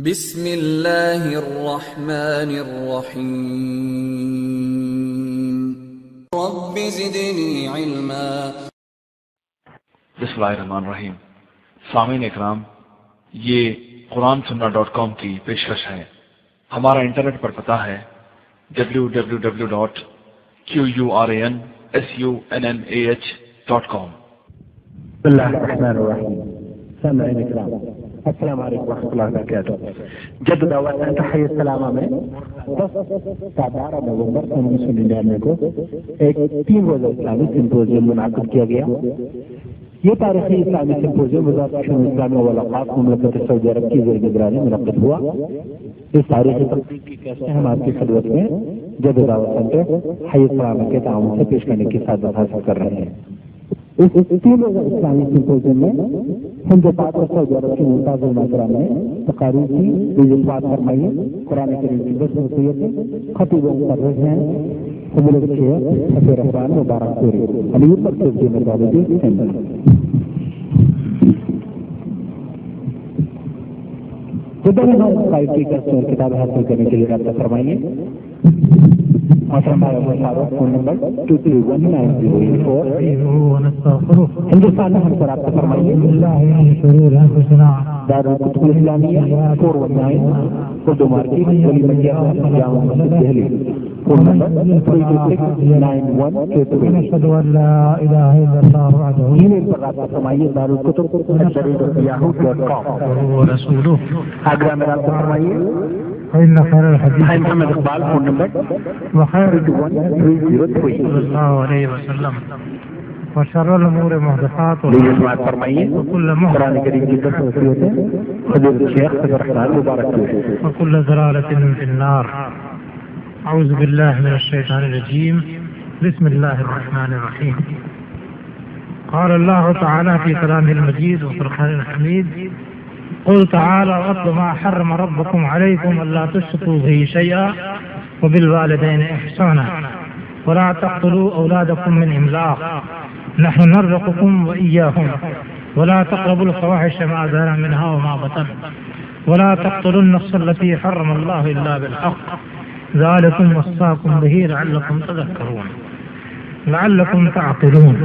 بسم اللہ الرحمن الرحیم رب زدنی علما۔ بسم اللہ الرحمن الرحیم۔ سامعین اکرام، یہ قرآن سننا.com کی پیشکش ہے۔ ہمارا انٹرنیٹ پر پتہ ہے www.quransunnah.com۔ بسم اللہ الرحمن الرحیم۔ سامعین اکرام، السلام علیکم ورحمۃ اللہ وبرکاتہ۔ جد دعوت تحیہ السلامہ میں 12 نومبر 1999 کو ایک 3 روزہ اسلامی سمپوزیم منعقد کیا گیا۔ یہ تاریخی اسلامی سمپوزیم وزارت شؤون اسلامیہ والاوقاف مملکت سعودی عرب کی زیر نگرانی منعقد ہوا۔ اس تاریخی تقریب کی کیسٹیں ہم آپ کی خدمت میں جد دعوت سینٹر حی السلامہ کے تعاون سے پیش کرنے کی سعادت حاصل کر رہے ہیں۔ اس 3 روزہ اسلامی سمپوزیم میں ہند پاک اور سعودی عرب کے ممتاز علماء نے تقاریر کی، وجوہات فرمائی، قرآن کریم کی 10 وصیتیں، خطیب مقرر ہیں حضرت شیخ حفیظ رحمان مبارک پوری علی پر سبزی مدارتی سینٹر۔ کی کتاب حاصل کرنے کے لیے رابطہ فرمائیے۔ Phone number 2319084۔ ہندوستان میں ہم سے رابطہ فرمائیے۔ دارالکتب الاسلامیہ 419 اردو مارکیٹ گلی منڈیا Jama Masjid Delhi. Phone number 3269122۔ Email پر رابطہ فرمائیے darulkutub@yahoo.com۔ آگرہ میں رابطہ فرمائیے۔ فإن خير الحديث محمد اقبال فون نمبر وخير 303 صلى الله عليه وسلم وشر الأمور محدثاتها فرمائیے۔ وكل قرآن محدث کریم کی 10 وصیتیں حضرت شیخ حفیظ رحمان مبارک پوری۔ وكل ضلالة في النار۔ أعوذ بالله من الشيطان الرجيم، بسم الله الرحمن الرحيم۔ قال الله تعالى في كلامه المجيد وفرقانه الحميد: قل تعالى واتل ما حرم ربكم عليكم الا تشركوا به شيئا وبالوالدين احسانا ولا تقتلوا اولادكم من املاق نحن نرزقكم واياهم ولا تقربوا الفواحش ما ظهر منها وما بطن ولا تقتلوا النفس التي حرم الله الا بالحق ذلكم وصاكم به لعلكم تذكرون لعلكم تعقلون۔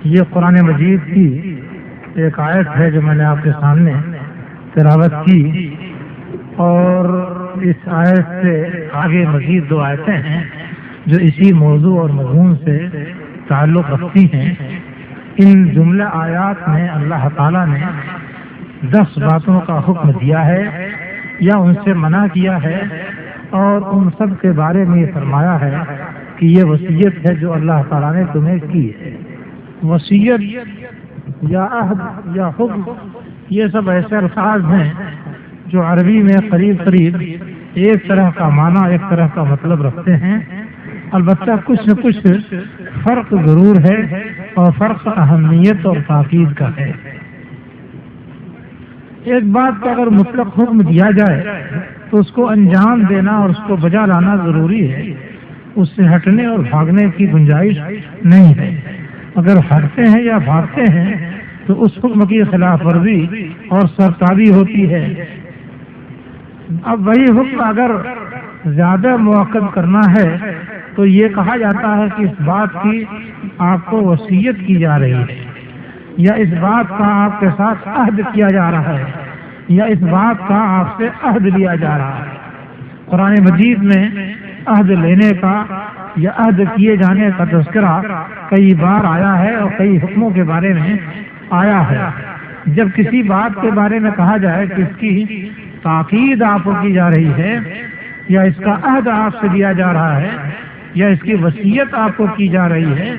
یہ قرآن مجید کی ایک آیت ہے جو میں نے آپ کے سامنے تلاوت کی، اور اس آیت سے آگے مزید 2 آیتیں ہیں جو اسی موضوع اور مضمون سے تعلق رکھتی ہیں۔ ان جملہ آیات میں اللہ تعالیٰ نے 10 باتوں کا حکم دیا ہے یا ان سے منع کیا ہے، اور ان سب کے بارے میں یہ فرمایا ہے کہ یہ وصیت ہے جو اللہ تعالیٰ نے تمہیں کی ہے۔ وصیت یا عہد یا حکم، یہ سب ایسے الفاظ ہیں جو عربی میں قریب قریب ایک طرح کا معنی ایک طرح کا مطلب رکھتے ہیں، البتہ کچھ نہ کچھ فرق ضرور ہے، اور فرق اہمیت اور تاکید کا ہے۔ ایک بات کا اگر مطلق حکم دیا جائے تو اس کو انجام دینا اور اس کو بجا لانا ضروری ہے، اس سے ہٹنے اور بھاگنے کی گنجائش نہیں ہے۔ اگر ہٹتے ہیں یا بھاگتے ہیں تو اس حکم کی خلاف ورزی اور سرتابی ہوتی ہے۔ اب وہی حکم اگر زیادہ مؤکد کرنا ہے تو یہ کہا جاتا ہے کہ اس بات کی آپ کو وصیت کی جا رہی ہے، یا اس بات کا آپ کے ساتھ عہد کیا جا رہا ہے، یا اس بات کا آپ سے عہد لیا جا رہا ہے۔ قرآن مجید میں عہد لینے کا یا عہد کیے جانے کا تذکرہ کئی بار آیا ہے اور کئی حکموں کے بارے میں آیا ہے۔ جب کسی بات کے بارے میں کہا جائے کہ اس کی تاکید آپ کو کی جا رہی ہے، یا اس کا عہد آپ سے لیا جا رہا ہے، یا اس کی وصیت آپ کو کی جا رہی ہے،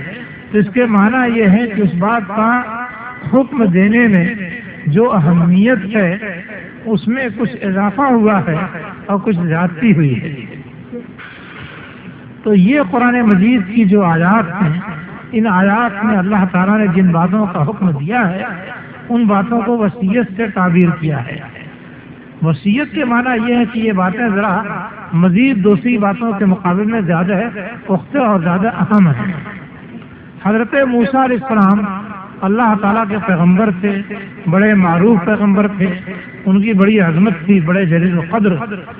تو اس کے معنی یہ ہے کہ اس بات کا حکم دینے میں جو اہمیت ہے اس میں کچھ اضافہ ہوا ہے اور کچھ زیادتی ہوئی ہے۔ تو یہ قرآن مجید کی جو آیات ہیں، ان آیات میں اللہ تعالیٰ نے جن باتوں کا حکم دیا ہے ان باتوں کو وصیت سے تعبیر کیا ہے۔ وصیت کے معنی یہ ہے کہ یہ باتیں ذرا مزید دوسری باتوں کے مقابلے میں زیادہ پختہ اور زیادہ اہم ہیں۔ حضرت موسیٰ علیہ السلام اللہ تعالیٰ کے پیغمبر تھے، بڑے معروف پیغمبر تھے، ان کی بڑی عظمت تھی، بڑے جلیل القدر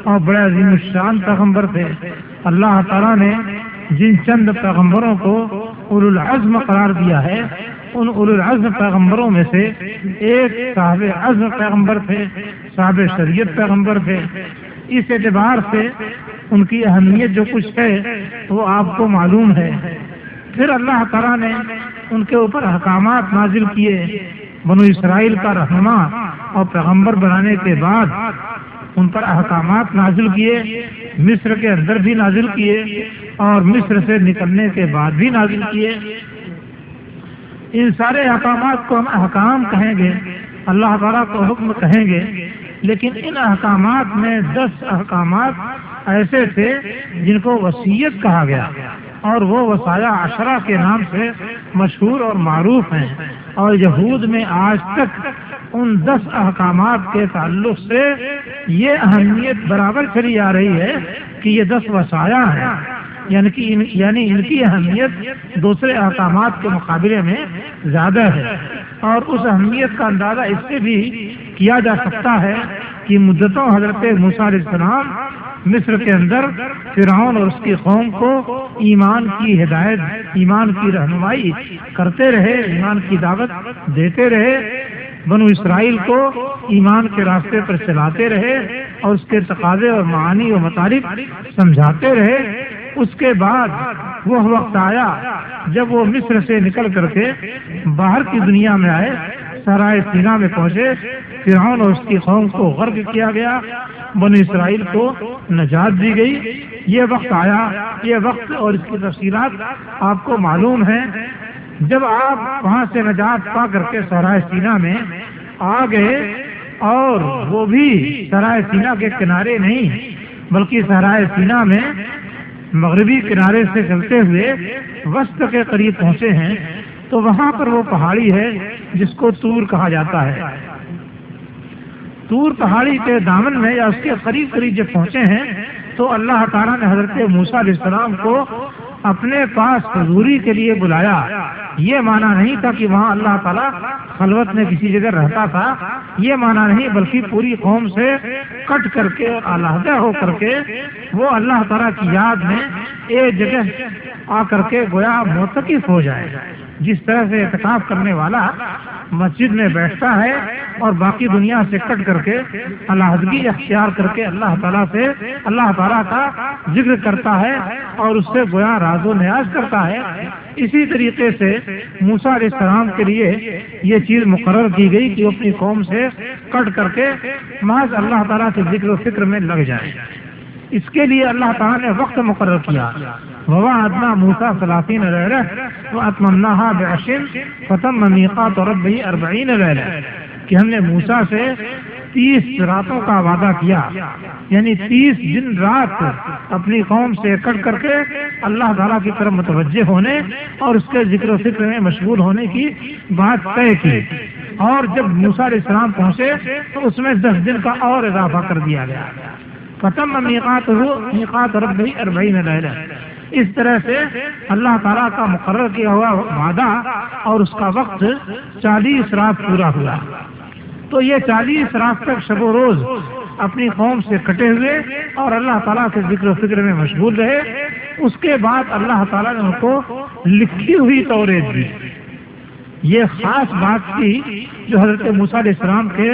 اور بڑے عظیم الشان پیغمبر تھے۔ اللہ تعالیٰ نے جن چند پیغمبروں کو اولو العزم قرار دیا ہے، ان اولو العزم پیغمبروں میں سے ایک صاحب عزم پیغمبر تھے، صاحب شریعت پیغمبر تھے۔ اس اعتبار سے ان کی اہمیت جو کچھ ہے وہ آپ کو معلوم ہے۔ پھر اللہ تعالیٰ نے ان کے اوپر احکامات نازل کیے، بنو اسرائیل کا رہنما اور پیغمبر بنانے کے بعد ان پر احکامات نازل کیے، مصر کے اندر بھی نازل کیے اور مصر سے نکلنے کے بعد بھی نازل کیے۔ ان سارے احکامات کو ہم احکام کہیں گے، اللہ تعالیٰ کو حکم کہیں گے، لیکن ان احکامات میں 10 احکامات ایسے تھے جن کو وصیت کہا گیا، اور وہ وصایا عشرہ کے نام سے مشہور اور معروف ہیں، اور یہود میں آج تک ان 10 احکامات کے تعلق سے یہ اہمیت برابر چلی آ رہی ہے کہ یہ 10 وصایا ہیں، یعنی ان کی اہمیت دوسرے احکامات کے مقابلے میں زیادہ ہے۔ اور اس اہمیت کا اندازہ اس سے بھی کیا جا سکتا ہے کہ مدتوں حضرت موسیٰ علیہ السلام مصر کے اندر فرعون اور اس کی قوم کو ایمان کی ہدایت، ایمان کی رہنمائی کرتے رہے، ایمان کی دعوت دیتے رہے، بنو اسرائیل کو ایمان کے راستے پر چلاتے رہے اور اس کے تقاضے اور معانی و مطالب سمجھاتے رہے۔ اس کے بعد وہ وقت آیا جب وہ مصر سے نکل کر کے باہر کی دنیا میں آئے، صحرائے سینا میں پہنچے، فرعون اور اس کی قوم کو غرق کیا گیا، بنو اسرائیل کو نجات دی گئی۔ یہ وقت آیا، یہ وقت اور اس کی تفصیلات آپ کو معلوم ہیں۔ جب آپ وہاں سے نجات پا کر کے صحرائے سینا میں آ گئے، اور وہ بھی صحرائے سینا کے کنارے نہیں بلکہ صحرائے سینا میں مغربی کنارے سے چلتے ہوئے وسط کے قریب پہنچے ہیں، تو وہاں پر وہ پہاڑی ہے جس کو طور کہا جاتا ہے۔ طور پہاڑی کے دامن میں یا اس کے قریب جب پہنچے ہیں تو اللہ تعالیٰ نے حضرت موسیٰ علیہ السلام کو اپنے پاس حضوری کے لیے بلایا۔ یہ معنی نہیں تھا کہ وہاں اللہ تعالیٰ خلوت میں کسی جگہ رہتا تھا، یہ معنی نہیں، بلکہ پوری قوم سے کٹ کر کے اور علیحدہ ہو کر کے وہ اللہ تعالیٰ کی یاد میں ایک جگہ آ کر کے گویا معتکف ہو جائے۔ جس طرح سے اعتکاف کرنے والا مسجد میں بیٹھتا ہے اور باقی دنیا سے کٹ کر کے علیحدگی اختیار کر کے اللہ تعالیٰ سے اللہ تعالیٰ کا ذکر کرتا ہے اور اس سے گویا راز و نیاز کرتا ہے، اسی طریقے سے موسیٰ علیہ السلام کے لیے یہ چیز مقرر کی گئی کہ وہ اپنی قوم سے کٹ کر کے محض اللہ تعالیٰ کے ذکر و فکر میں لگ جائے۔ اس کے لیے اللہ تعالیٰ نے وقت مقرر کیا، وَوَعَدْنَا مُوسَىٰ 30 لَيْلَةً وَأَتْمَمْنَاهَا بِعَشْرٍ فَتَمَّ مِيقَاتُ رَبِّهِ 40 لَيْلَةً، کہ ہم نے موسیٰ سے 30 راتوں کا وعدہ کیا، یعنی 30 دن رات اپنی قوم سے کٹ کر کے اللہ تعالیٰ کی طرف متوجہ ہونے اور اس کے ذکر و فکر میں مشغول ہونے کی بات طے کی۔ اور جب موسیٰ علیہ السلام پہنچے تو اس میں 10 دن کا اور اضافہ کر دیا گیا، فتم میقات ربہ 40 لیلہ۔ اس طرح سے اللہ تعالیٰ کا مقرر کیا ہوا وعدہ اور اس کا وقت 40 رات پورا ہوا۔ تو یہ 40 رات تک شب و روز اپنی قوم سے کٹے ہوئے اور اللہ تعالیٰ کے ذکر و فکر میں مشغول رہے۔ اس کے بعد اللہ تعالیٰ نے ان کو لکھی ہوئی توریت دی۔ یہ خاص بات تھی جو حضرت موسیٰ علیہ السلام کے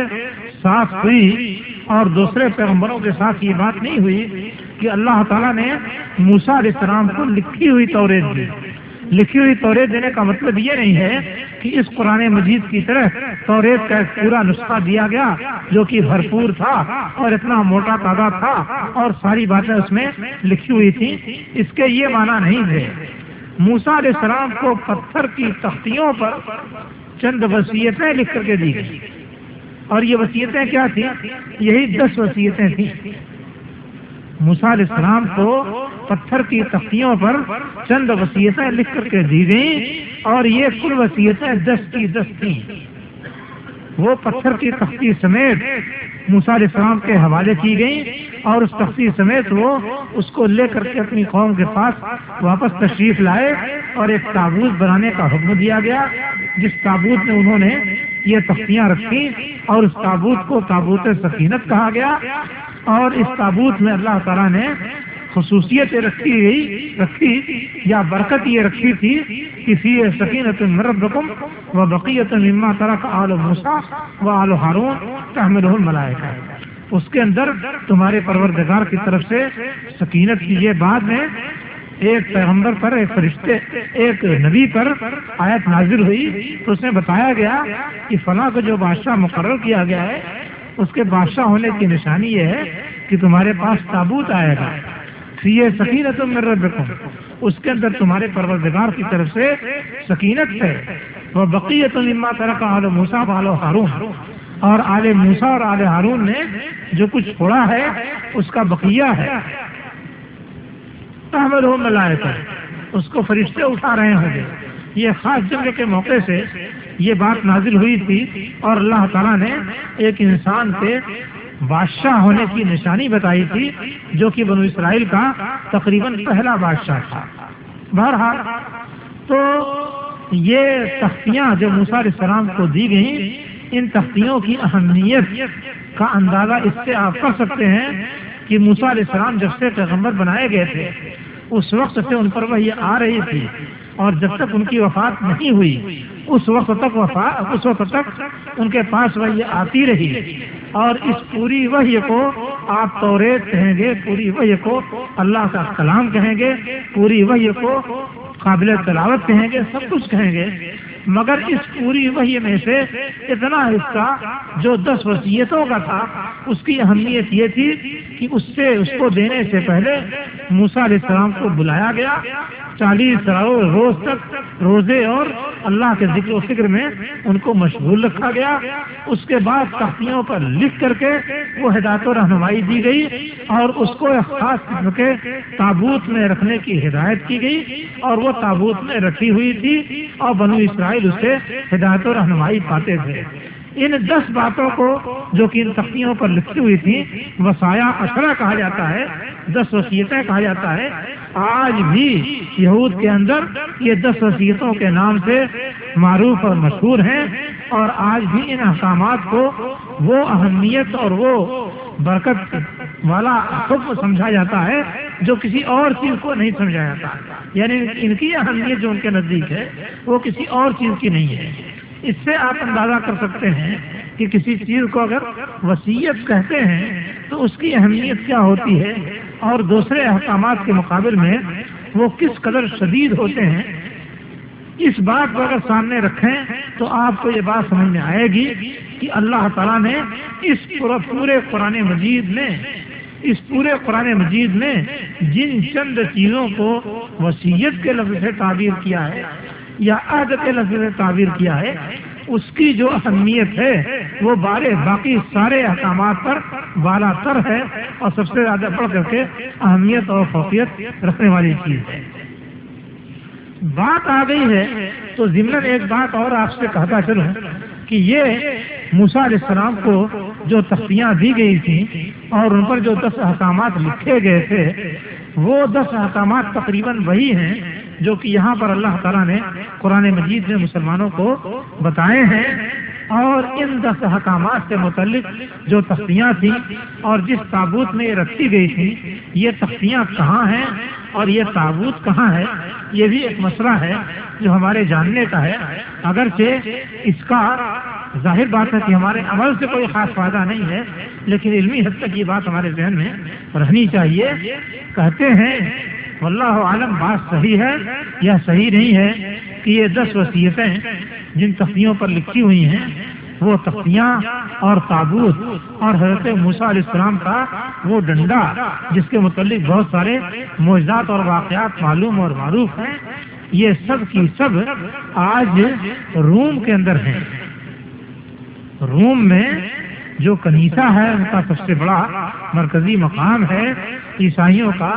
ساتھ ہوئی اور دوسرے پیغمبروں کے ساتھ یہ بات نہیں ہوئی کہ اللہ تعالیٰ نے موسیٰ علیہ السلام کو لکھی ہوئی توریت دی۔ لکھی ہوئی توریت دینے کا مطلب یہ نہیں ہے کہ اس قرآن مجید کی طرح توریت کا ایک پورا نسخہ دیا گیا جو کہ بھرپور تھا اور اتنا موٹا تعداد تھا اور ساری باتیں اس میں لکھی ہوئی تھیں، اس کے یہ معنی نہیں تھے۔ موسیٰ علیہ السلام کو پتھر کی تختیوں پر چند وصیتیں لکھ کر کے دی گئی، اور یہ وصیتیں کیا تھیں؟ یہی 10 وصیتیں تھیں۔ موسیٰ علیہ السلام کو پتھر کی تختیوں پر چند وصیتیں لکھ کر کے دی گئیں اور یہ کل وصیتیں 10 کی 10 تھیں۔ وہ پتھر کی تختی سمیت موسیٰ علیہ السلام کے حوالے کی گئیں اور اس تختی سمیت وہ اس کو لے کر کے اپنی قوم کے پاس واپس تشریف لائے اور ایک تابوت بنانے کا حکم دیا گیا، جس تابوت میں انہوں نے یہ تختیاں رکھی اور اس تابوت کو تابوت سکینت کہا گیا۔ اور اس تابوت میں اللہ تعالیٰ نے خصوصیتیں رکھی یا برکت یہ رکھی تھی کہ فی سکینۃ من ربکم وبقیۃ مما ترک آل موسیٰ وآل ہارون تحملہ الملائکہ، اس کے اندر تمہارے پروردگار کی طرف سے سکینت کی یہ بعد میں ایک پیغمبر پر، ایک فرشتے، ایک نبی پر آیت نازل ہوئی تو اس میں بتایا گیا کہ فلاں کو جو بادشاہ مقرر کیا گیا ہے اس کے بادشاہ ہونے کی نشانی یہ ہے کہ تمہارے پاس تابوت آئے گا، یہ سکینۃ من ربکم، اس کے اندر تمہارے پروردگار کی طرف سے سکینت ہے، وبقیۃ مما ترک آل موسیٰ وآل ہارون، اور آل موسیٰ اور آل ہارون نے جو کچھ چھوڑا ہے اس کا بقیہ ہے، تحملہ الملائکہ، اس کو فرشتے اٹھا رہے ہوں گے۔ یہ خاص جنگ کے موقع سے یہ بات نازل ہوئی تھی اور اللہ تعالیٰ نے ایک انسان کے بادشاہ ہونے کی نشانی بتائی تھی جو کہ بنو اسرائیل کا تقریباً پہلا بادشاہ تھا۔ بہرحال تو یہ تختیاں جو موسیٰ علیہ السلام کو دی گئیں، ان تختیوں کی اہمیت کا اندازہ اس سے آپ کر سکتے ہیں کہ موسیٰ علیہ السلام جب سے پیغمبر بنائے گئے تھے اس وقت سے ان پر وحی آ رہی تھی، اور جب تک ان کی وفات نہیں ہوئی اس وقت تک ان کے پاس وحی آتی رہی، اور اس پوری وحی کو آپ توریت کہیں گے، پوری وحی کو اللہ کا کلام کہیں گے، پوری وحی کو قابل تلاوت کہیں گے، سب کچھ کہیں گے، مگر اس پوری وحی میں سے اتنا حصہ جو 10 وصیتوں کا تھا اس کی اہمیت یہ تھی کہ اس کو دینے سے پہلے موسیٰ علیہ السلام کو بلایا گیا، 40 روز تک روزے اور اللہ کے ذکر و فکر میں ان کو مشغول رکھا گیا۔ اس کے بعد تختیوں پر لکھ کر کے وہ ہدایت و رہنمائی دی گئی اور اس کو ایک خاص قسم کے تابوت میں رکھنے کی ہدایت کی گئی، اور وہ تابوت میں رکھی ہوئی تھی اور بنو اسرائیل اس سے ہدایت و رہنمائی پاتے تھے۔ ان 10 باتوں کو جو کہ ان تختیوں پر لکھی ہوئی تھی وصایا عشرہ کہا جاتا ہے، 10 وصیتیں کہا جاتا ہے۔ آج بھی یہود کے اندر یہ 10 وصیتوں کے نام سے معروف اور مشہور ہیں، اور آج بھی ان احکامات کو وہ اہمیت اور وہ برکت والا حکم سمجھا جاتا ہے جو کسی اور چیز کو نہیں سمجھا جاتا، یعنی ان کی اہمیت جو ان کے نزدیک ہے وہ کسی اور چیز کی نہیں ہے۔ اس سے آپ اندازہ کر سکتے ہیں کہ کسی چیز کو اگر وصیت کہتے ہیں تو اس کی اہمیت کیا ہوتی ہے اور دوسرے احکامات کے مقابل میں وہ کس قدر شدید ہوتے ہیں۔ اس بات کو اگر سامنے رکھیں تو آپ کو یہ بات سمجھ میں آئے گی کہ اللہ تعالیٰ نے اس پورے قرآن مجید میں جن چند چیزوں کو وصیت کے لفظ سے تعبیر کیا ہے یا عہد کے لفظ سے تعبیر کیا ہے، اس کی جو اہمیت ہے وہ باقی سارے احکامات پر بالا تر ہے اور سب سے زیادہ بڑھ کر کے اہمیت اور فوقیت رکھنے والی چیز ہے۔ بات آ گئی ہے تو ضمن ایک بات اور آپ سے کہتا چلوں کہ یہ موسیٰ علیہ السلام کو جو تختیاں دی گئی تھیں اور ان پر جو 10 احکامات لکھے گئے تھے وہ 10 احکامات تقریباً وہی ہیں جو کہ یہاں پر اللہ تعالیٰ نے قرآن مجید میں مسلمانوں کو بتائے ہیں، اور ان 10 احکامات سے متعلق جو تختیاں تھیں اور جس تابوت میں یہ رکھی گئی تھی، یہ تختیاں کہاں ہیں اور یہ تابوت کہاں ہے، یہ بھی ایک مسئلہ ہے جو ہمارے جاننے کا ہے، اگرچہ اس کا ظاہر بات ہے کہ ہمارے عمل سے کوئی خاص فائدہ نہیں ہے، لیکن علمی حد تک یہ بات ہمارے ذہن میں رہنی چاہیے۔ کہتے ہیں واللہ عالم بات صحیح ہے یا صحیح نہیں ہے کہ یہ 10 وصیتیں جن تختیوں پر لکھی ہوئی ہیں وہ تختیاں اور تابوت اور حضرت موسیٰ علیہ السلام کا وہ ڈنڈا جس کے متعلق بہت سارے معجزات اور واقعات معلوم اور معروف ہیں، یہ سب کی سب آج روم کے اندر ہیں۔ روم میں جو کنیسہ ہے ان کا سب سے بڑا مرکزی مقام ہے عیسائیوں کا،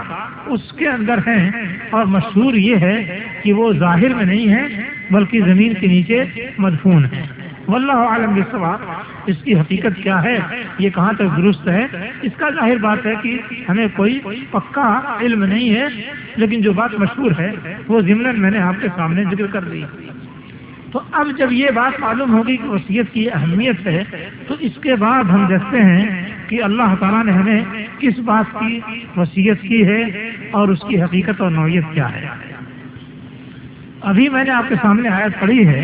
اس کے اندر ہیں، اور مشہور یہ ہے کہ وہ ظاہر میں نہیں ہے بلکہ زمین کے نیچے مدفون ہیں۔ واللہ عالم بالصواب۔ اس کی حقیقت کیا ہے، یہ کہاں تک درست ہے، اس کا ظاہر بات ہے کہ ہمیں کوئی پکا علم نہیں ہے، لیکن جو بات مشہور ہے وہ ضمناً میں نے آپ کے سامنے ذکر کر دی۔ تو اب جب یہ بات معلوم ہوگی کہ وصیت کی اہمیت ہے، تو اس کے بعد ہم دیکھتے ہیں کہ اللہ تعالیٰ نے ہمیں کس بات کی وصیت کی ہے اور اس کی حقیقت اور نوعیت کیا ہے۔ ابھی میں نے آپ کے سامنے آیت پڑھی ہے،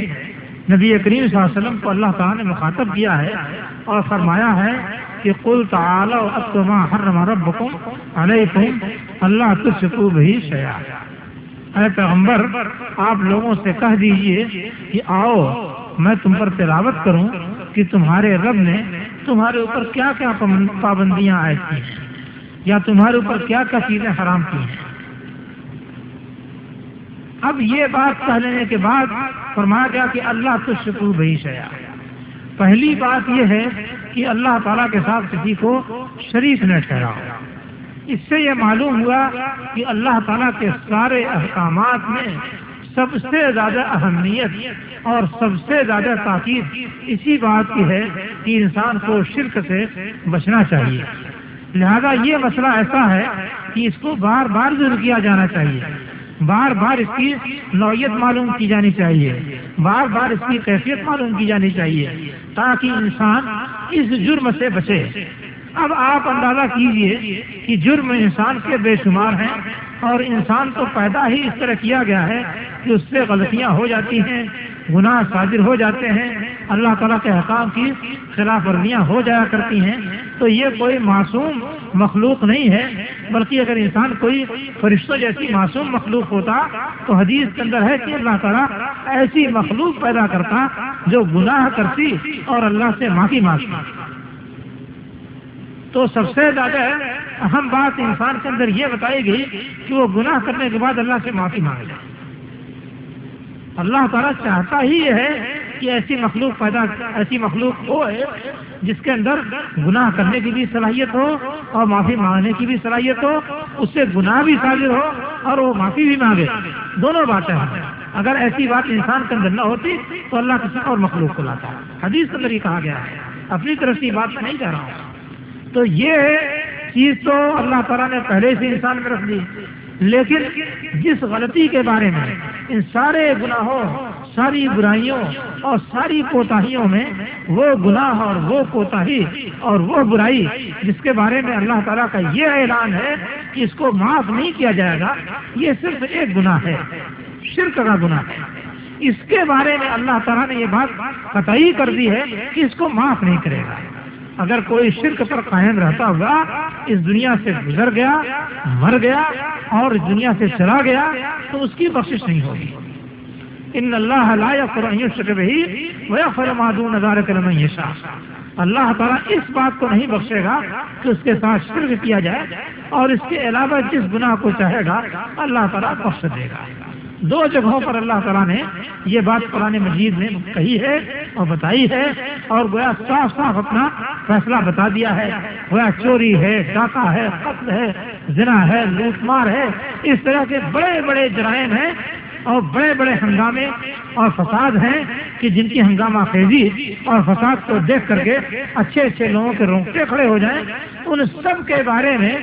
نبی کریم صلی اللہ علیہ وسلم کو اللہ تعالیٰ نے مخاطب کیا ہے اور فرمایا ہے کہ قل تعالوا اتل ما حرم ربکم علیکم اللہ تشرکوا بہ شیئا۔ اے پیغمبر، آپ لوگوں سے کہہ دیجئے کہ آؤ میں تم پر تلاوت کروں کہ تمہارے رب نے تمہارے اوپر کیا کیا پابندیاں عائد کی ہیں یا تمہارے اوپر کیا کیا چیزیں حرام کی ہیں۔ اب یہ بات کہہ لینے کے بعد فرمایا گیا کہ اللہ تشرکوا بہ شیئا۔ پہلی بات یہ ہے کہ اللہ تعالیٰ کے ساتھ کسی کو شریک نہ ٹھہراؤ۔ اس سے یہ معلوم ہوا کہ اللہ تعالیٰ کے سارے احکامات میں سب سے زیادہ اہمیت اور سب سے زیادہ تاکید اسی بات کی ہے کہ انسان کو شرک سے بچنا چاہیے۔ لہذا یہ مسئلہ ایسا ہے کہ اس کو بار بار ذکر کیا جانا چاہیے، بار بار اس کی نوعیت معلوم کی جانی چاہیے، بار بار اس کی کیفیت معلوم کی جانی چاہیے تاکہ انسان اس جرم سے بچے۔ اب آپ اندازہ کیجئے کہ جرم انسان کے بے شمار ہیں اور انسان تو پیدا ہی اس طرح کیا گیا ہے کہ اس سے غلطیاں ہو جاتی ہیں، گناہ صادر ہو جاتے ہیں، اللہ تعالیٰ کے احکام کی خلاف ورزیاں ہو جایا کرتی ہیں۔ تو یہ کوئی معصوم مخلوق نہیں ہے، بلکہ اگر انسان کوئی فرشتوں جیسی معصوم مخلوق ہوتا تو حدیث کے اندر ہے کہ اللہ تعالیٰ ایسی مخلوق پیدا کرتا جو گناہ کرتی اور اللہ سے معافی مانگتی۔ تو سب سے زیادہ اہم بات انسان کے اندر یہ بتائی گئی کہ وہ گناہ کرنے کے بعد اللہ سے معافی مانگے۔ اللہ تعالیٰ چاہتا ہی یہ ہے کہ ایسی مخلوق ہو جس کے اندر گناہ کرنے کی بھی صلاحیت ہو اور معافی مانگنے کی بھی صلاحیت ہو، اس سے گناہ بھی صادر ہو اور وہ معافی بھی مانگے، دونوں باتیں ہیں۔ اگر ایسی بات انسان کے اندر نہ ہوتی تو اللہ کسی اور مخلوق کو لاتا ہے۔ حدیث کے اندر یہ کہا گیا ہے، اپنی طرف سے بات میں نہیں کہہ رہا ہوں۔ تو یہ چیز تو اللہ تعالیٰ نے پہلے سے انسان میں رکھ دی، لیکن جس غلطی کے بارے میں ان سارے گناہوں، ساری برائیوں اور ساری کوتاہیوں میں وہ گناہ اور وہ کوتاہی اور وہ برائی جس کے بارے میں اللہ تعالیٰ کا یہ اعلان ہے کہ اس کو معاف نہیں کیا جائے گا، یہ صرف ایک گناہ ہے، شرک کا گناہ ہے۔ اس کے بارے میں اللہ تعالیٰ نے یہ بات قطعی کر دی ہے کہ اس کو معاف نہیں کرے گا۔ اگر کوئی شرک پر قائم رہتا ہوا اس دنیا سے گزر گیا، مر گیا اور اس دنیا سے چلا گیا تو اس کی بخشش نہیں ہوگی۔ ان اللہ لا یغفر ان یشرک بہ ویغفر ما دون ذلک لمن یشاء۔ اللہ تعالیٰ اس بات کو نہیں بخشے گا کہ اس کے ساتھ شرک کیا جائے، اور اس کے علاوہ جس گناہ کو چاہے گا اللہ تعالیٰ بخش دے گا۔ دو جگہوں پر اللہ تعالیٰ نے یہ بات قرآن مجید میں کہی ہے اور بتائی ہے، اور گویا صاف صاف اپنا فیصلہ بتا دیا ہے۔ گویا چوری ہے، ڈاکہ ہے، قتل ہے، زنا ہے، لوٹ مار ہے، اس طرح کے بڑے بڑے جرائم ہیں اور بڑے بڑے ہنگامے اور فساد ہیں کہ جن کی ہنگامہ خیزی اور فساد کو دیکھ کر کے اچھے اچھے لوگوں کے رونگٹے کھڑے ہو جائیں، ان سب کے بارے میں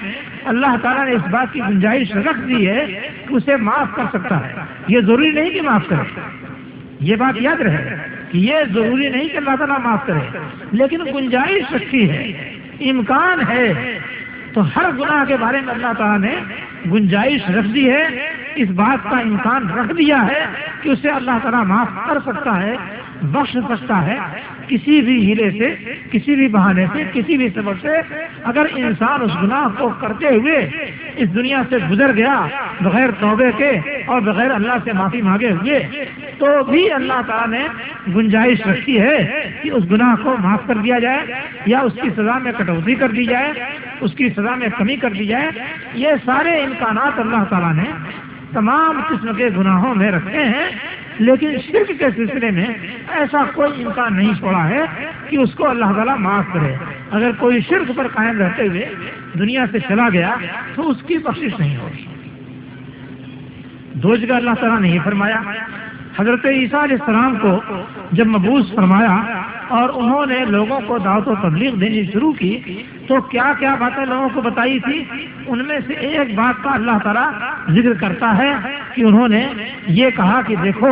اللہ تعالیٰ نے اس بات کی گنجائش رکھ دی ہے کہ اسے معاف کر سکتا ہے۔ یہ ضروری نہیں کہ معاف کرے، یہ بات یاد رہے کہ یہ ضروری نہیں کہ اللہ تعالیٰ معاف کرے، لیکن گنجائش رکھی ہے، امکان ہے۔ تو ہر گناہ کے بارے میں اللہ تعالیٰ نے گنجائش رکھ دی ہے، اس بات کا امکان رکھ دیا ہے کہ اسے اللہ تعالیٰ معاف کر سکتا ہے، بخش سکتا ہے، کسی بھی ہیلے سے، کسی بھی بہانے سے، کسی بھی سبب سے۔ اگر انسان اس گناہ کو کرتے ہوئے اس دنیا سے گزر گیا بغیر توبے کے اور بغیر اللہ سے معافی مانگے ہوئے، تو بھی اللہ تعالیٰ نے گنجائش رکھی ہے کہ اس گناہ کو معاف کر دیا جائے یا اس کی سزا میں کٹوتی کر دی جائے، اس کی سزا میں کمی کر دی جائے۔ یہ سارے امکانات اللہ تعالیٰ نے تمام قسم کے گناہوں میں رکھے ہیں، لیکن شرک کے سلسلے میں ایسا کوئی امکان نہیں چھوڑا ہے کہ اس کو اللہ تعالیٰ معاف کرے۔ اگر کوئی شرک پر قائم رہتے ہوئے دنیا سے چلا گیا تو اس کی بخشش نہیں ہوگی۔ دو جگہ اللہ تعالیٰ نے یہ فرمایا، حضرت عیسیٰ علیہ السلام کو جب مبعوث فرمایا اور انہوں نے لوگوں کو دعوت و تبلیغ دینی شروع کی تو کیا کیا باتیں لوگوں کو بتائی تھی؟ ان میں سے ایک بات کا اللہ تعالیٰ ذکر کرتا ہے کہ انہوں نے یہ کہا کہ دیکھو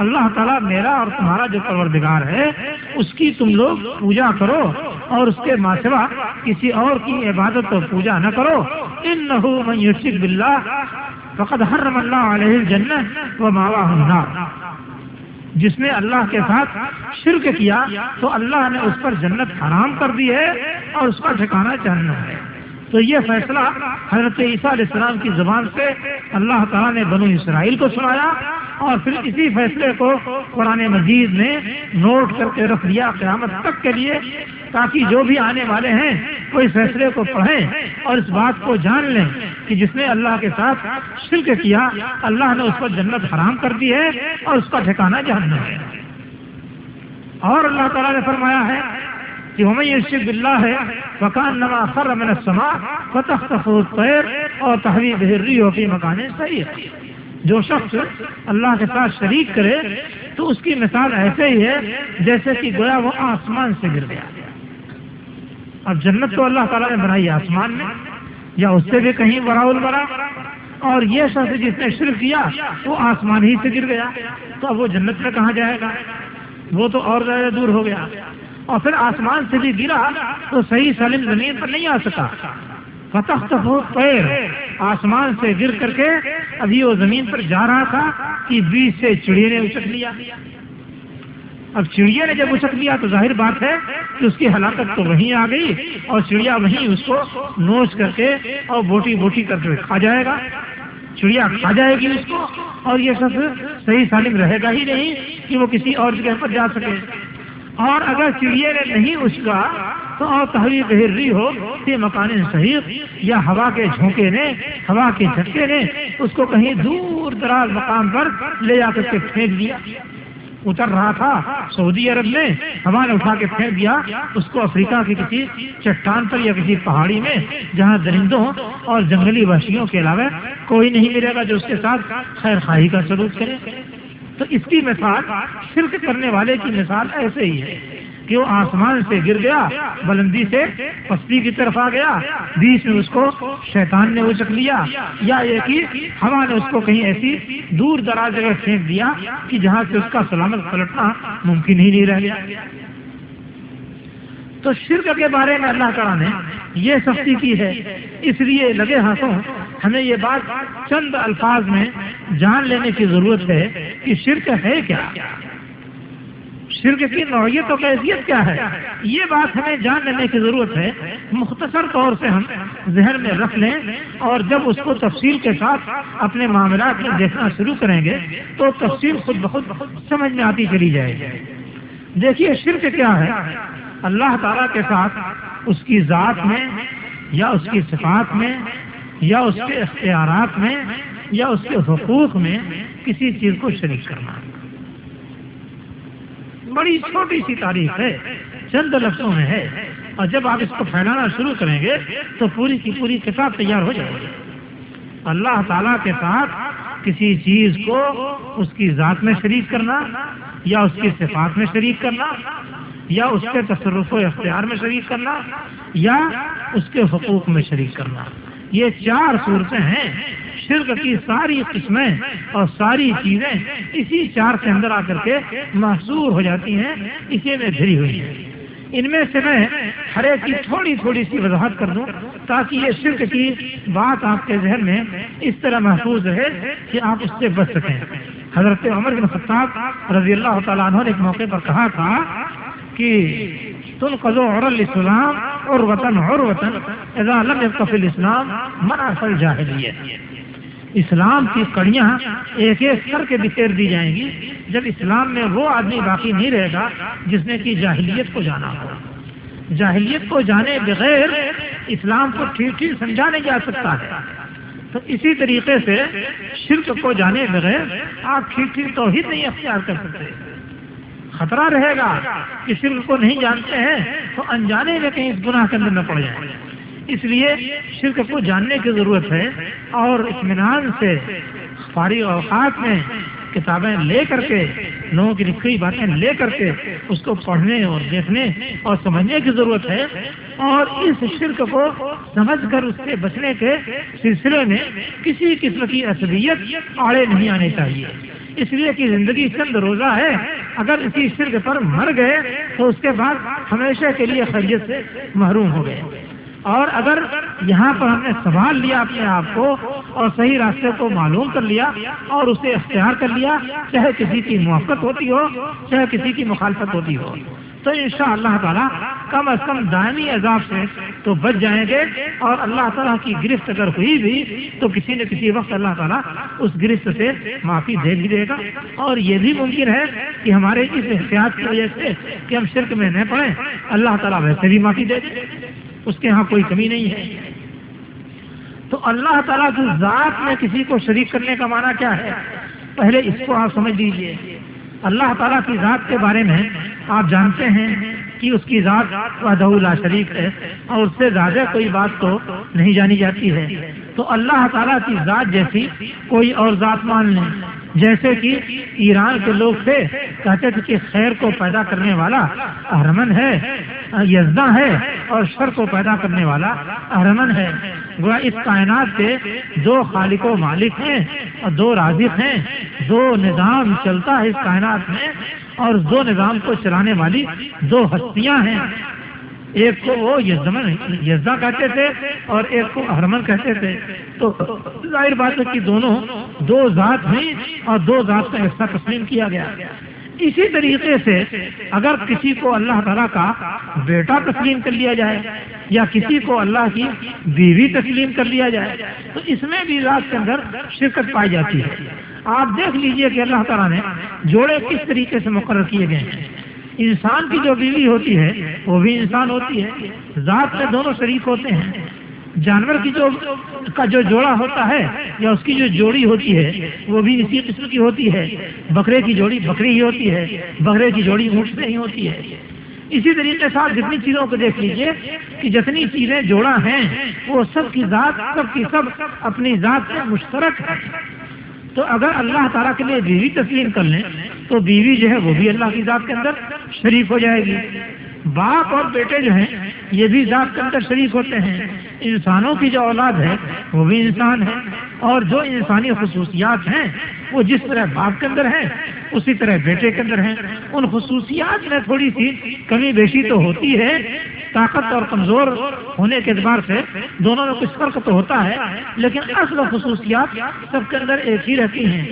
اللہ تعالیٰ میرا اور تمہارا جو پروردگار ہے اس کی تم لوگ پوجا کرو اور اس کے ماں سوا کسی اور کی عبادت و پوجا نہ کرو. انہ من یشرک باللہ فقد حرم اللہ علیہ الجنہ ومأواہ النار. جس نے اللہ کے ساتھ شرک کیا تو اللہ نے اس پر جنت حرام کر دی ہے اور اس کا ٹھکانہ جہنم ہے. تو یہ فیصلہ حضرت عیسیٰ علیہ السلام کی زبان سے اللہ تعالیٰ نے بنو اسرائیل کو سنایا اور پھر اسی فیصلے کو قرآن مجید نے نوٹ کر کے رکھ دیا قیامت تک کے لیے، تاکہ جو بھی آنے والے ہیں وہ اس فیصلے کو پڑھیں اور اس بات کو جان لیں کہ جس نے اللہ کے ساتھ شرک کیا اللہ نے اس پر جنت حرام کر دی ہے اور اس کا ٹھکانہ جہنم ہے. اور اللہ تعالیٰ نے فرمایا ہے کہ وَمَن يُشْرِكْ بِاللَّهِ فَكَأَنَّمَا خَرَّ مِنَ السَّمَاءِ فَتَخْطَفُهُ الطَّيْرُ أَوْ تَهْوِي بِهِ الرِّيحُ فِي مَكَانٍ سَحِيقٍ. جو شخص اللہ کے ساتھ شریک کرے تو اس کی مثال ایسے ہی ہے جیسے کہ گویا وہ آسمان سے گر گیا. اب جنت تو اللہ تعالیٰ نے بنائی آسمان میں یا اس سے بھی کہیں براء البراء، اور یہ شخص جس نے شرک کیا وہ آسمان ہی سے گر گیا تو اب وہ جنت میں کہاں جائے گا؟ وہ تو اور زیادہ دور ہو گیا. اور پھر آسمان سے بھی گرا تو صحیح سالم زمین پر نہیں آ سکا. فتخطفہ الطیر، آسمان سے گر کر کے ابھی وہ زمین پر جا رہا تھا کہ بیچ سے چڑیا نے اچک لیا. اب چڑیا نے جب اچک لیا تو ظاہر بات ہے کہ اس کی ہلاکت تو وہیں آ گئی اور چڑیا وہیں اس کو نوچ کر کے اور بوٹی بوٹی کر کے کھا جائے گا. چڑیا کھا جائے گی اس کو اور یہ شخص صحیح سالم رہے گا ہی نہیں کہ وہ کسی اور جگہ پر جا سکے. اور اگر چڑیا نے نہیں اچکا تو اور تحوی بہ الرِّیح فی مکان صحیح، یا ہوا کے جھونکے نے، ہوا کے جھٹکے نے اس کو کہیں دور دراز مقام پر لے جا کر کے پھینک دیا. اتر رہا تھا سعودی عرب میں، ہوا نے اٹھا کے پھینک دیا اس کو افریقہ کی کسی چٹان پر یا کسی پہاڑی میں جہاں درندوں اور جنگلی وحشیوں کے علاوہ کوئی نہیں ملے گا جو اس کے ساتھ خیر خواہی کا سلوک کرے. تو اس کی مثال شرک کرنے والے کی مثال ایسے ہی ہے کہ وہ آسمان سے گر گیا، بلندی سے پستی کی طرف آ گیا، بیچ میں اس کو شیطان نے اچک لیا، یا یہ کہ ہوا نے اس کو کہیں ایسی دور دراز جگہ پھینک دیا کہ جہاں سے اس کا سلامت پلٹنا ممکن ہی نہیں رہ گیا. تو شرک کے بارے میں اللہ تعالیٰ نے یہ سختی کی ہے. اس لیے لگے ہاتھوں ہمیں یہ بات چند الفاظ میں جان لینے کی ضرورت ہے کہ شرک ہے کیا، شرک کی نوعیت و کیفیت کیا ہے. یہ بات ہمیں جان لینے کی ضرورت ہے. مختصر طور سے ہم ذہن میں رکھ لیں اور جب اس کو تفصیل کے ساتھ اپنے معاملات میں دیکھنا شروع کریں گے تو تفصیل خود بخود سمجھ میں آتی چلی جائے گی. دیکھیے شرک کیا ہے. اللہ تعالیٰ کے ساتھ اس کی ذات میں یا اس کی صفات میں یا اس کے اختیارات میں یا اس کے حقوق میں کسی چیز کو شریک کرنا. بڑی چھوٹی سی تعریف ہے، چند لفظوں میں ہے، اور جب آپ اس کو پھیلانا شروع کریں گے تو پوری کی پوری کتاب تیار ہو جائے گی. اللہ تعالیٰ کے ساتھ کسی چیز کو اس کی ذات میں شریک کرنا یا اس کی صفات میں شریک کرنا یا اس کے تصرف و اختیار میں شریک کرنا یا اس کے حقوق میں شریک کرنا، یہ چار صورتیں ہیں. شرک کی ساری قسمیں اور ساری چیزیں اسی چار کے اندر آ کر کے محصور ہو جاتی ہیں، اسی میں گھری ہوئی ہیں. ان میں سے میں ہر ایک کی تھوڑی تھوڑی سی وضاحت کر دوں تاکہ یہ شرک کی بات آپ کے ذہن میں اس طرح محفوظ رہے کہ آپ اس سے بچ سکیں. حضرت عمر بن خطاب رضی اللہ تعالیٰ عنہ نے ایک موقع پر کہا تھا کہ تنقض عرى الاسلام عروة عروة اذا لم يبق في الاسلام منع الجاہلیہ. اسلام کی کڑیاں ایک ایک کر کے بکھیر دی جائیں گی جب اسلام میں وہ آدمی باقی نہیں رہے گا جس نے کی جاہلیت کو جانا ہو. جاہلیت کو جانے بغیر اسلام کو ٹھیک ٹھیک سمجھا نہیں جا سکتا ہے. تو اسی طریقے سے شرک کو جانے بغیر آپ ٹھیک ٹھیک توحید نہیں اختیار کر سکتے. خطرہ رہے گا کہ شرک کو نہیں جانتے ہیں تو انجانے میں کہیں اس گناہ کے اندر نہ پڑ جائیں. اس لیے شرک کو جاننے کی ضرورت ہے اور اطمینان سے فارغ اوقات میں کتابیں لے کر کے، لوگوں کی لکھی باتیں لے کر کے اس کو پڑھنے اور دیکھنے اور سمجھنے کی ضرورت ہے، اور اس شرک کو سمجھ کر اس سے بچنے کے سلسلے میں کسی قسم کی عصبیت آڑے نہیں آنے چاہیے، اس لیے کہ زندگی چند روزہ ہے، اگر اسی شرک پر مر گئے تو اس کے بعد ہمیشہ کے لیے خیریت سے محروم ہو گئے۔ اور اگر یہاں پر ہم نے سنبھال لیا اپنے آپ کو اور صحیح راستے کو معلوم کر لیا اور اسے اختیار کر لیا، چاہے کسی کی موافقت ہوتی ہو چاہے کسی کی مخالفت ہوتی ہو، تو انشاءاللہ تعالی کم از کم دائمی عذاب سے تو بچ جائیں گے، اور اللہ تعالیٰ کی گرفت اگر ہوئی بھی تو کسی نہ کسی وقت اللہ تعالیٰ اس گرفت سے معافی دے بھی دے گا۔ اور یہ بھی ممکن ہے کہ ہمارے اس احتیاط کی وجہ سے کہ ہم شرک میں نہ پڑیں، اللہ تعالیٰ ویسے بھی معافی دے دے، اس کے ہاں کوئی کمی نہیں ہے۔ تو اللہ تعالیٰ کی ذات میں کسی کو شریک کرنے کا معنی کیا ہے؟ پہلے اس کو آپ سمجھ لیجئے۔ اللہ تعالیٰ کی ذات کے بارے میں آپ جانتے ہیں کہ اس کی ذات وحدہ لا شریک ہے، اور اس سے زیادہ کوئی بات تو نہیں جانی جاتی ہے۔ تو اللہ تعالیٰ کی ذات جیسی کوئی اور ذات مان لیں، جیسے کہ ایران کے لوگ تھے، کہتے تھے کہ خیر کو پیدا کرنے والا اہرمن ہے، یزداں ہے، اور شر کو پیدا کرنے والا اہرمن ہے۔ گویا اس کائنات کے دو خالق و مالک ہیں اور دو رازق ہیں، دو نظام چلتا ہے اس کائنات میں، اور دو نظام کو چلانے والی دو ہستیاں ہیں، ایک کو وہ یزداں کہتے تھے اور ایک کو اہرمن کہتے تھے۔ تو ظاہر بات ہے کہ دونوں دو ذات ہیں اور دو ذات کا حصہ تسلیم کیا گیا۔ اسی طریقے سے اگر کسی کو اللہ تعالیٰ کا بیٹا تسلیم کر لیا جائے یا کسی کو اللہ کی بیوی تسلیم کر لیا جائے تو اس میں بھی ذات کے اندر شرکت پائی جاتی ہے۔ آپ دیکھ لیجئے کہ اللہ تعالیٰ نے جوڑے کس طریقے سے مقرر کیے گئے ہیں۔ انسان کی جو بیوی ہوتی ہے وہ بھی انسان ہوتی ہے، ذات میں دونوں شریک ہوتے ہیں۔ جانور کی جو جوڑا ہوتا ہے یا اس کی جو جوڑی ہوتی ہے وہ بھی اسی قسم کی ہوتی ہے۔ بکرے کی جوڑی بکری ہی ہوتی ہے، بکرے کی جوڑی اونٹ سے ہی ہوتی ہے۔ اسی طریقے سے آپ جتنی چیزوں کو دیکھ لیجئے کہ جتنی چیزیں جوڑا ہیں وہ سب کی ذات سب کی سب اپنی ذات سے مشترک ہے۔ تو اگر اللہ تعالیٰ کے لیے بیوی تسلیم کر لیں تو بیوی جو ہے وہ بھی اللہ کی ذات کے اندر شریک ہو جائے گی۔ باپ اور بیٹے جو ہیں یہ بھی ذات کے اندر شریک ہوتے ہیں۔ انسانوں کی جو اولاد ہے وہ بھی انسان ہے، اور جو انسانی خصوصیات ہیں وہ جس طرح باپ کے اندر ہیں اسی طرح بیٹے کے اندر ہیں۔ ان خصوصیات میں تھوڑی سی کمی بیشی تو ہوتی ہے، طاقت اور کمزور ہونے کے اعتبار سے دونوں میں کچھ فرق تو ہوتا ہے، لیکن اصل خصوصیات سب کے اندر ایک ہی رہتی ہیں۔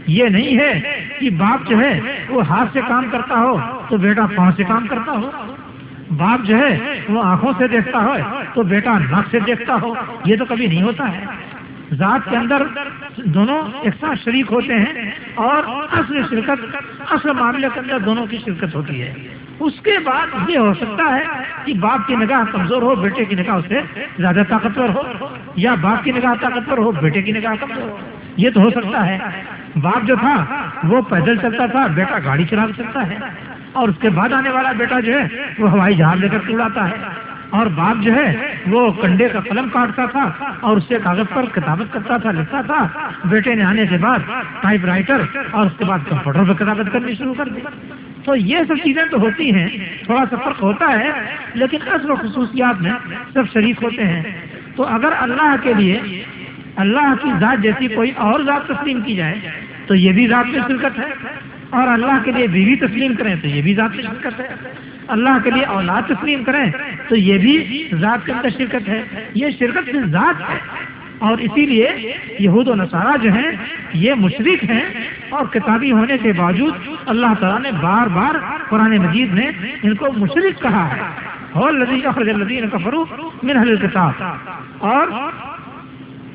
یہ نہیں ہے کہ باپ جو ہے وہ ہاتھ سے کام کرتا ہو تو بیٹا پاؤں سے کام کرتا ہو، باپ جو ہے وہ آنکھوں سے دیکھتا ہو تو بیٹا ناک سے دیکھتا ہو، یہ تو کبھی نہیں ہوتا ہے۔ ذات کے اندر دونوں ایک ساتھ شریک ہوتے ہیں، اور اصل شرکت اصل معاملے کے اندر دونوں کی شرکت ہوتی ہے۔ اس کے بعد یہ ہو سکتا ہے کہ باپ کی نگاہ کمزور ہو، بیٹے کی نگاہ اس سے زیادہ طاقتور ہو، یا باپ کی نگاہ طاقتور ہو، بیٹے کی نگاہ کمزور ہو، یہ تو ہو سکتا ہے۔ باپ جو تھا وہ پیدل چلتا تھا، بیٹا گاڑی چلا چلتا ہے، اور اس کے بعد آنے والا بیٹا جو ہے وہ ہوائی جہاز لے کر اڑاتا ہے، اور باپ جو ہے وہ کنڈے کا قلم کاٹتا تھا اور اس سے کاغذ پر کتابت کرتا تھا، لکھتا تھا۔ بیٹے نے آنے کے بعد ٹائپ رائٹر اور اس کے بعد کمپیوٹر پر کتابت کرنی شروع کر دی۔ تو یہ سب چیزیں تو ہوتی ہیں، تھوڑا سا فرق ہوتا ہے، لیکن اصل خصوصیات میں سب شریک ہوتے ہیں۔ تو اگر اللہ کے لیے اللہ کی ذات جیسی کوئی اور ذات تسلیم کی جائے تو یہ بھی ذات میں شرکت ہے، اور اللہ کے لیے بیوی تسلیم کریں تو یہ بھی ذات میں شرکت ہے، اللہ کے لیے اولاد تسلیم کریں تو یہ بھی ذات کے اندر شرکت ہے۔ یہ شرکت سے ذات ہے، اور اسی لیے یہود و نصارہ جو ہیں یہ مشرک ہیں، اور کتابی ہونے کے باوجود اللہ تعالیٰ نے بار بار قرآن مجید میں ان کو مشرک کہا ہے۔ هو الذی اخرج الذین کفروا من اہل الکتاب، اور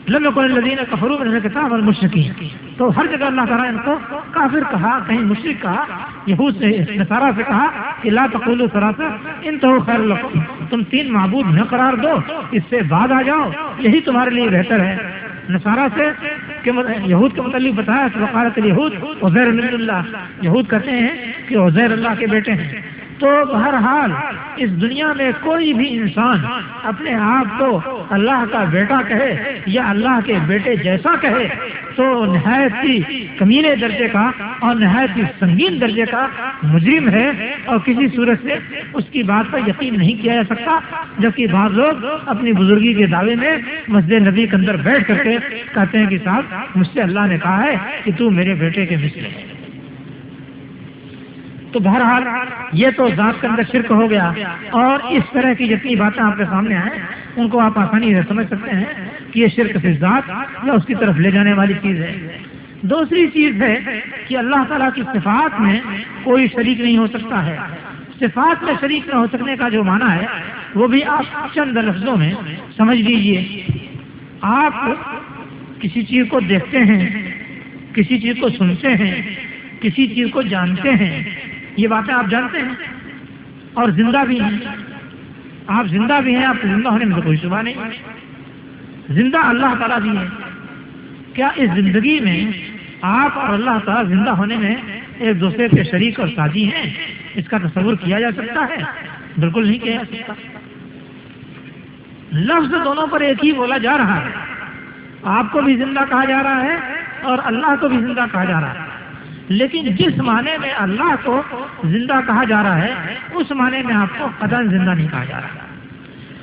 لم یکن الذین کفروا من اہل الکتاب والمشرکین۔ تو ہر جگہ اللہ تعالیٰ ان کو کافر کہا، کہیں مشرک کہا، یہود سے نصارہ سے کہا کہ لا تقولوا ثلاثہ انتہوا خیر لکم، تم تین معبود نہ قرار دو، اس سے بعد آ جاؤ، یہی تمہارے لیے بہتر ہے۔ نصارہ سے یہود کے متعلق بتایا وقالت الیہود عزیر ابن اللہ، یہود کہتے ہیں کہ عزیر اللہ کے بیٹے ہیں، تو بہرحال اس دنیا میں کوئی بھی انسان اپنے آپ کو اللہ کا بیٹا کہے یا اللہ کے بیٹے جیسا کہے تو نہایت ہی کمینے درجے کا اور نہایت ہی سنگین درجے کا مجرم ہے، اور کسی صورت سے اس کی بات پر یقین نہیں کیا جا سکتا، جبکہ بعض لوگ اپنی بزرگی کے دعوے میں مسجد نبی کے اندر بیٹھ کر کے کہتے ہیں کہ صاحب مجھ سے اللہ نے کہا ہے کہ تو میرے بیٹے کے مثل ہے۔ تو بہرحال یہ تو ذات کے اندر شرک ہو گیا، اور اس طرح کی جتنی باتیں آپ کے سامنے آئیں ان کو آپ آسانی سے سمجھ سکتے ہیں کہ یہ شرک سے ذات یا اس کی طرف لے جانے والی چیز ہے۔ دوسری چیز ہے کہ اللہ تعالیٰ کی صفات میں کوئی شریک نہیں ہو سکتا ہے۔ صفات میں شریک نہ ہو سکنے کا جو معنی ہے وہ بھی آپ چند لفظوں میں سمجھ لیجئے۔ آپ کسی چیز کو دیکھتے ہیں، کسی چیز کو سنتے ہیں، کسی چیز کو جانتے ہیں، یہ باتیں آپ جانتے ہیں اور زندہ بھی ہیں۔ آپ زندہ بھی ہیں، آپ کو زندہ ہونے میں تو کوئی شبہ نہیں۔ زندہ اللہ تعالیٰ بھی ہے۔ کیا اس زندگی میں آپ اور اللہ تعالیٰ زندہ ہونے میں ایک دوسرے کے شریک اور ساتھی ہیں؟ اس کا تصور کیا جا سکتا ہے؟ بالکل نہیں کیا جا سکتا۔ لفظ دونوں پر ایک ہی بولا جا رہا ہے، آپ کو بھی زندہ کہا جا رہا ہے اور اللہ کو بھی زندہ کہا جا رہا ہے، لیکن جس معنی میں اللہ کو زندہ کہا جا رہا ہے اس معنی میں آپ کو قطعاً زندہ نہیں کہا جا رہا،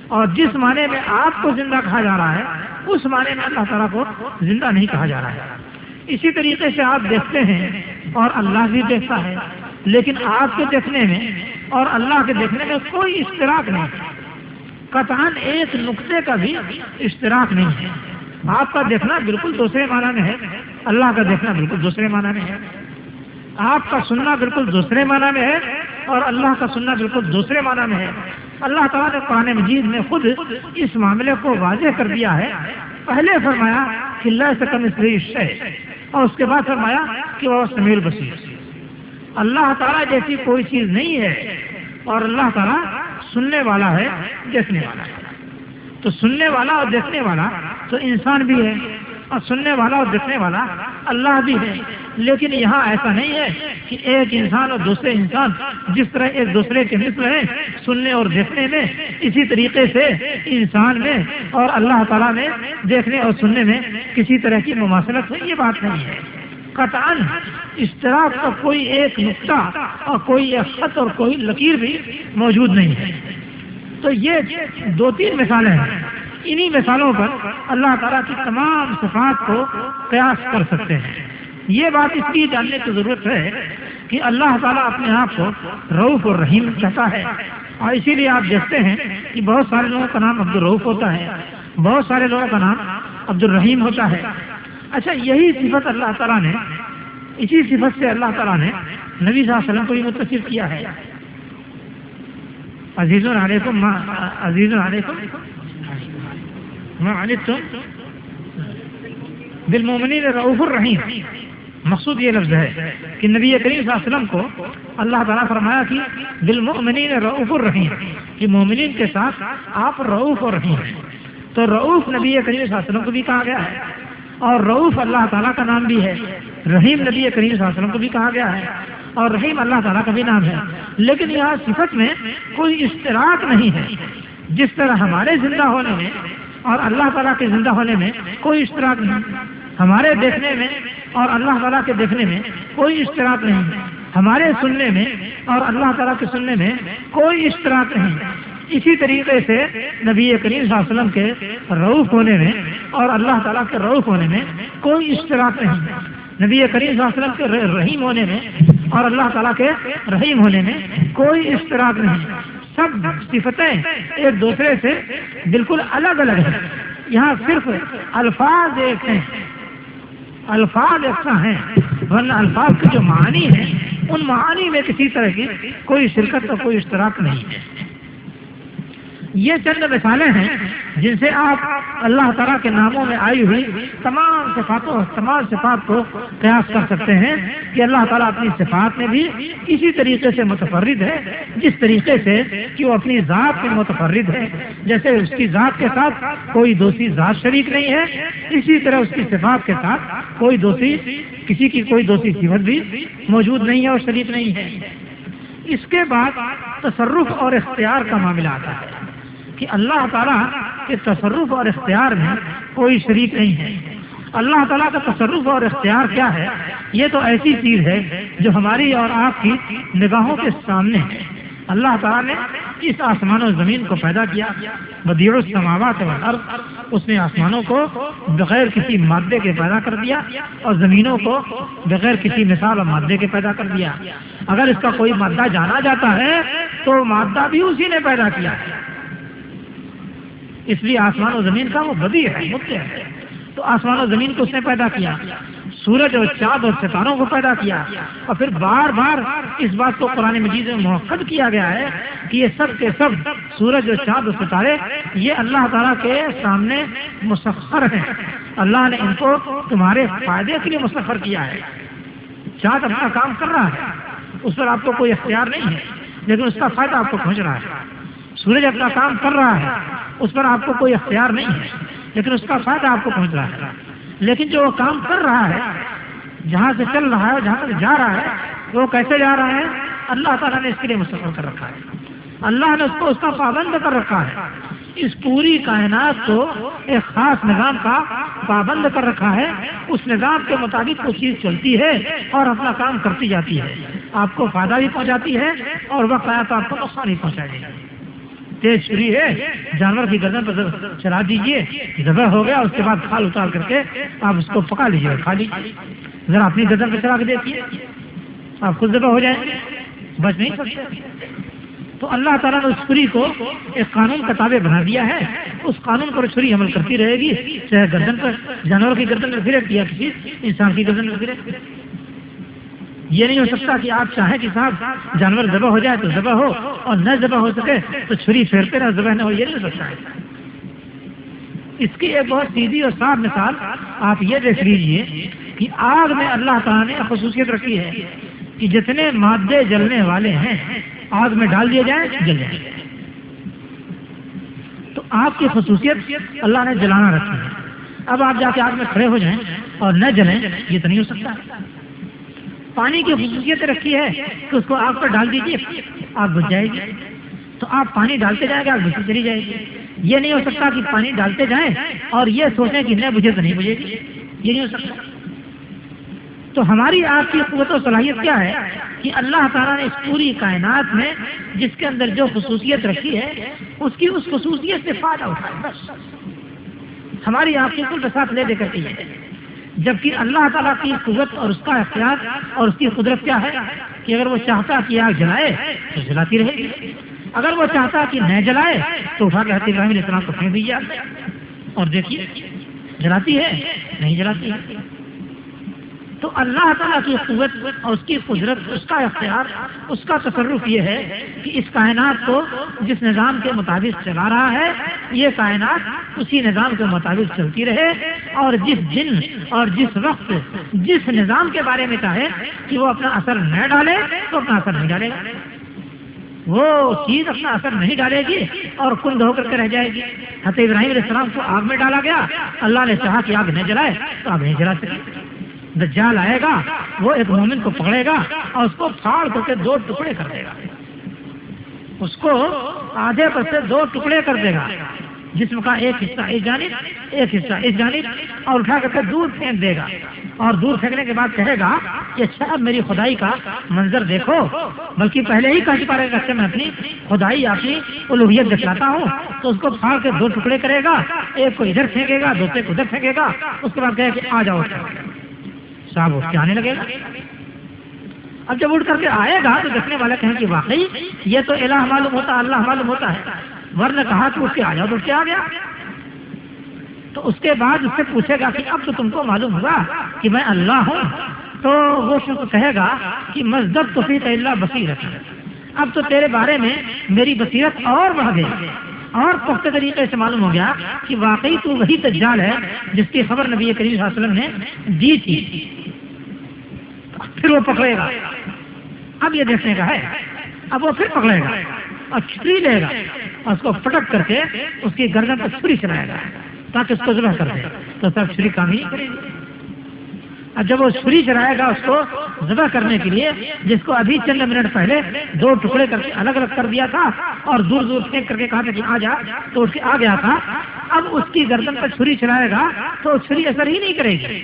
اور جس معنی میں آپ کو زندہ کہا جا رہا ہے اس معنی میں اللہ تعالیٰ کو زندہ نہیں کہا جا رہا ہے۔ اسی طریقے سے آپ دیکھتے ہیں اور اللہ بھی دیکھتا ہے، لیکن آپ کے دیکھنے میں اور اللہ کے دیکھنے میں کوئی اشتراک نہیں ہے، قطعاً ایک نقطے کا بھی اشتراک نہیں ہے۔ آپ کا دیکھنا بالکل دوسرے معنی میں ہے، اللہ کا دیکھنا بالکل دوسرے معنی میں ہے۔ آپ کا سننا بالکل دوسرے معنی میں ہے اور اللہ کا سننا بالکل دوسرے معنی میں ہے۔ اللہ تعالیٰ نے قرآن مجید میں خود اس معاملے کو واضح کر دیا ہے۔ پہلے فرمایا کہ لیس کمثلہ شیء، اور اس کے بعد فرمایا کہ وہ سمیع البصیر۔ اللہ تعالیٰ جیسی کوئی چیز نہیں ہے، اور اللہ تعالیٰ سننے والا ہے، دیکھنے والا ہے۔ تو سننے والا اور دیکھنے والا تو انسان بھی ہے، اور سننے والا اور دیکھنے والا اللہ بھی ہے، لیکن یہاں ایسا نہیں ہے کہ ایک انسان اور دوسرے انسان جس طرح ایک دوسرے کے مثل ہیں سننے اور دیکھنے میں، اسی طریقے سے انسان میں اور اللہ تعالیٰ میں دیکھنے اور سننے میں کسی طرح کی مماثلت ہے، یہ بات نہیں ہے۔ قطعاً اشتراک کا کوئی ایک نقطہ اور کوئی ایک خط اور کوئی لکیر بھی موجود نہیں ہے۔ تو یہ دو تین مثالیں ہیں، انہی مثالوں پر اللہ تعالیٰ کی تمام صفات کو قیاس کر سکتے ہیں۔ یہ بات اس لیے جاننے کی ضرورت ہے کہ اللہ تعالیٰ اپنے آپ کو رؤوف اور رحیم کہتا ہے، اور اسی لیے آپ دیکھتے ہیں کہ بہت سارے لوگوں کا نام عبد الرؤوف ہوتا ہے، بہت سارے لوگوں کا نام عبد الرحیم ہوتا ہے۔ اچھا، یہی صفت اللہ تعالیٰ نے، اسی صفت سے اللہ تعالیٰ نے نبی صلی اللہ علیہ وسلم کو بھی متصف کیا ہے۔ عزیز علیکم عزیز علیکم ما عنتم بالمؤمنین رؤوف الرحیم۔ مقصود یہ لفظ ہے کہ نبی کریم صلی اللہ علیہ وسلم کو اللہ تعالیٰ فرمایا کہ بالمؤمنین رؤوف الرحیم، کہ مومنین کے ساتھ آپ رؤوف اور رحیم ہیں۔ تو رؤوف نبی کریم صلی اللہ علیہ وسلم کو بھی کہا گیا ہے، اور رؤوف اللہ تعالیٰ کا نام بھی ہے۔ رحیم نبی کریم صلی اللہ علیہ وسلم کو بھی کہا گیا ہے، اور رحیم اللہ تعالیٰ کا بھی نام ہے، لیکن یہاں صفت میں کوئی اشتراک نہیں ہے۔ جس طرح ہمارے زندہ ہونے میں اور اللہ تعالیٰ کے زندہ ہونے میں کوئی اشتراک نہیں، ہمارے دیکھنے میں اور اللہ تعالیٰ کے دیکھنے میں کوئی اشتراک نہیں، ہمارے سننے میں اور اللہ تعالیٰ کے سننے میں کوئی اشتراک نہیں، اسی طریقے سے نبی کریم صلی اللہ علیہ وسلم کے رؤوف ہونے میں اور اللہ تعالیٰ کے رؤوف ہونے میں کوئی اشتراک نہیں، نبی کریم صلی اللہ علیہ وسلم کے رحیم ہونے میں اور اللہ تعالیٰ کے رحیم ہونے میں کوئی اشتراک نہیں۔ سب صفتیں ایک دوسرے سے بالکل الگ الگ ہیں، یہاں صرف الفاظ ایک ہیں، الفاظ یکساں ہیں، ورنہ الفاظ کے جو معانی ہیں ان معانی میں کسی طرح کی کوئی شرکت اور کوئی اشتراک نہیں ہے۔ یہ چند مثالیں ہیں جن سے آپ اللہ تعالیٰ کے ناموں میں آئی ہوئی تمام صفات کو قیاس کر سکتے ہیں کہ اللہ تعالیٰ اپنی صفات میں بھی اسی طریقے سے متفرد ہے جس طریقے سے کہ وہ اپنی ذات میں متفرد ہے، جیسے اس کی ذات کے ساتھ کوئی دوسری ذات شریک نہیں ہے، اسی طرح اس کی صفات کے ساتھ کسی کی کوئی دوسری صفت بھی موجود نہیں ہے اور شریک نہیں ہے۔ اس کے بعد تصرف اور اختیار کا معاملہ آتا ہے کہ اللہ تعالیٰ کے تصرف اور اختیار میں کوئی شریک نہیں ہے۔ اللہ تعالیٰ کا تصرف اور اختیار کیا ہے؟ یہ تو ایسی چیز ہے جو ہماری اور آپ کی نگاہوں کے سامنے ہے۔ اللہ تعالیٰ نے اس آسمان و زمین کو پیدا کیا، بدیع السماوات والارض، اس نے آسمانوں کو بغیر کسی مادے کے پیدا کر دیا اور زمینوں کو بغیر کسی مثال اور مادے کے پیدا کر دیا۔ اگر اس کا کوئی مادہ جانا جاتا ہے تو مادہ بھی اسی نے پیدا کیا ہے، اس لیے آسمان و زمین کا وہ بدیع ہے، مبدع ہے۔ تو آسمان و زمین کو اس نے پیدا کیا، سورج اور چاند اور ستاروں کو پیدا کیا، اور پھر بار بار اس بات کو قرآن مجید میں مؤکد کیا گیا ہے کہ یہ سب کے سب سورج اور چاند اور ستارے یہ اللہ تعالیٰ کے سامنے مسخر ہیں، اللہ نے ان کو تمہارے فائدے کے لیے مسخر کیا ہے۔ چاند اپنا کام کر رہا ہے، اس پر آپ کو کوئی اختیار نہیں ہے، لیکن اس کا فائدہ آپ کو پہنچ رہا ہے۔ سورج اپنا کام کر رہا ہے، اس پر آپ کو کوئی اختیار نہیں ہے، لیکن اس کا فائدہ آپ کو پہنچ رہا ہے۔ لیکن جو وہ کام کر رہا ہے، جہاں سے چل رہا ہے، جہاں تک جا رہا ہے، وہ کیسے جا رہا ہے؟ اللہ تعالیٰ نے اس کے لیے مسخر کر رکھا ہے، اللہ نے اس کو اس کا پابند کر رکھا ہے۔ اس پوری کائنات کو ایک خاص نظام کا پابند کر رکھا ہے، اس نظام کے مطابق وہ چیز چلتی ہے اور اپنا کام کرتی جاتی ہے، آپ کو فائدہ بھی پہنچاتی ہے اور وقت آیا تو آپ کو نقصان بھی پہنچائے گی۔ تیز چھری ہے، جانور کی گردن پر چلا دیجئے، ذبح ہو گیا، اس کے بعد کھال اتار کر کے آپ اس کو پکا لیجیے اور کھا لیجیے۔ ذرا اپنی گردن پہ چلا کے دیکھیے، آپ خود ذبح ہو جائیں گے، بچ نہیں سکتے۔ تو اللہ تعالیٰ نے اس چھری کو ایک قانون کا تابع بنا دیا ہے، اس قانون پر چھری عمل کرتی رہے گی، چاہے گردن پر جانور کی گردن میں پھرے یا کسی انسان کی گردن میں پھرے۔ یہ نہیں ہو سکتا کہ آپ چاہیں کہ صاحب جانور ذبح ہو جائے تو ذبح ہو اور نہ ذبح ہو سکے تو چھری پھیرتے رہے، ذبح نہ ہو، یہ نہیں ہو سکتا ہے۔ اس کی ایک بہت سیدھی اور صاف مثال آپ یہ دیکھ لیجئے کہ آگ میں اللہ تعالیٰ نے خصوصیت رکھی ہے کہ جتنے مادے جلنے والے ہیں آگ میں ڈال دیے جائیں جل جائیں۔ تو آگ کی خصوصیت اللہ نے جلانا رکھی ہے۔ اب آپ جا کے آگ میں کھڑے ہو جائیں اور نہ جلیں، یہ تو نہیں ہو سکتا۔ پانی کی خصوصیت رکھی ہے کہ اس کو آگ پر ڈال دیجیے، آگ بجھ جائے گی، تو آپ پانی ڈالتے جائیں گے، آگ بجھتی چلی جائے گی۔ یہ نہیں ہو سکتا کہ پانی ڈالتے جائیں اور یہ سوچیں کہ نہ بجھے تو نہیں بجھے گی، یہ نہیں ہو سکتا۔ تو ہماری آپ کی قوت و صلاحیت کیا ہے کہ اللہ تعالیٰ نے اس پوری کائنات میں جس کے اندر جو خصوصیت رکھی ہے اس کی اس خصوصیت سے فائدہ اٹھائے، بس ہماری آپ کی کل ساتھ لے دے کر کے ہے۔ جبکہ اللہ تعالیٰ کی قوت اور اس کا اختیار اور اس کی قدرت کیا ہے کہ اگر وہ چاہتا کہ آگ جلائے تو جلاتی رہے گی، اگر وہ چاہتا کہ نہ جلائے تو اٹھا کے حضرت ابراہیم علیہ السلام کو پھینک دیجیے اور دیکھیے جلاتی ہے نہیں جلاتی ہے۔ تو اللہ تعالیٰ کی قوت اور اس کی قدرت، اس کا اختیار، اس کا تصرف یہ ہے کہ اس کائنات کو جس نظام کے مطابق چلا رہا ہے یہ کائنات اسی نظام کے مطابق چلتی رہے، اور جس دن اور جس وقت جس نظام کے بارے میں چاہے کہ وہ اپنا اثر نہ ڈالے تو اپنا اثر نہیں ڈالے گا، وہ چیز اپنا اثر نہیں ڈالے گی اور کند ہو کر کے رہ جائے گی۔ حضرت ابراہیم علیہ السلام کو آگ میں ڈالا گیا، اللہ نے چاہا کہ آگ نہ جلائے تو آگ نہیں جلا سکے۔ دجال آئے گا، وہ ایک مومن کو پکڑے گا اور اس کو پھاڑ کر کے دو ٹکڑے کر دے گا، اس کو آدھے پر سے دو ٹکڑے کر دے گا، جسم کا ایک حصہ اس جانب ایک حصہ اس جانب، اور اٹھا کر کے دور پھینک دے گا، اور دور پھینکنے کے بعد کہے گا کہ اچھا اب میری خدائی کا منظر دیکھو، بلکہ پہلے ہی کہہ پا رہے گا کہ میں اپنی خدائی اپنی الوہیت دکھلاتا ہوں، تو اس کو پھاڑ کے دو ٹکڑے کرے گا، ایک کو ادھر پھینکے گا دوسرے کو ادھر پھینکے گا، اس کے بعد کہے کہ آ جاؤ صاحب اٹھ کے آنے لگے گا۔ اب جب اٹھ کر کے آئے گا تو دیکھنے والا کہیں کہ واقعی یہ تو الہ معلوم ہوتا، اللہ معلوم ہوتا ہے، ورنہ کہا کہ اٹھ کے آ جاؤ تو اٹھ کے آ گیا۔ تو اس کے بعد اس سے پوچھے گا کہ اب تو تم کو معلوم ہوگا کہ میں اللہ ہوں، تو وہ شخص کہے گا کہ مزدد تو فیک اللہ بصیرت، اب تو تیرے بارے میں میری بصیرت اور بڑھ گئی اور پختہ طریقے سے معلوم ہو گیا کہ واقعی تو وہی دجال ہے جس کی خبر نبی کریم صلی اللہ علیہ وسلم نے دی تھی۔ پھر وہ پکڑے گا، اب یہ دیکھنے کا ہے، اب وہ پھر پکڑے گا اور چھری لے گا اور اس کو پٹک کر کے اس کی گردن پر چھری چلائے گا تاکہ اس کو ذبح کر دے، تو سب چھری کام ہی کرے گی۔ اور جب وہ چھری چلائے گا اس کو ذبح کرنے کے لیے، جس کو ابھی چند منٹ پہلے 2 ٹکڑے کر کے الگ الگ کر دیا تھا اور دور دور پھینک کر کے کہا تھا کہ آ جا، تو اس کے آ گیا تھا، اب اس کی گردن پر چھری چلائے گا تو چھری اثر ہی نہیں کرے گی۔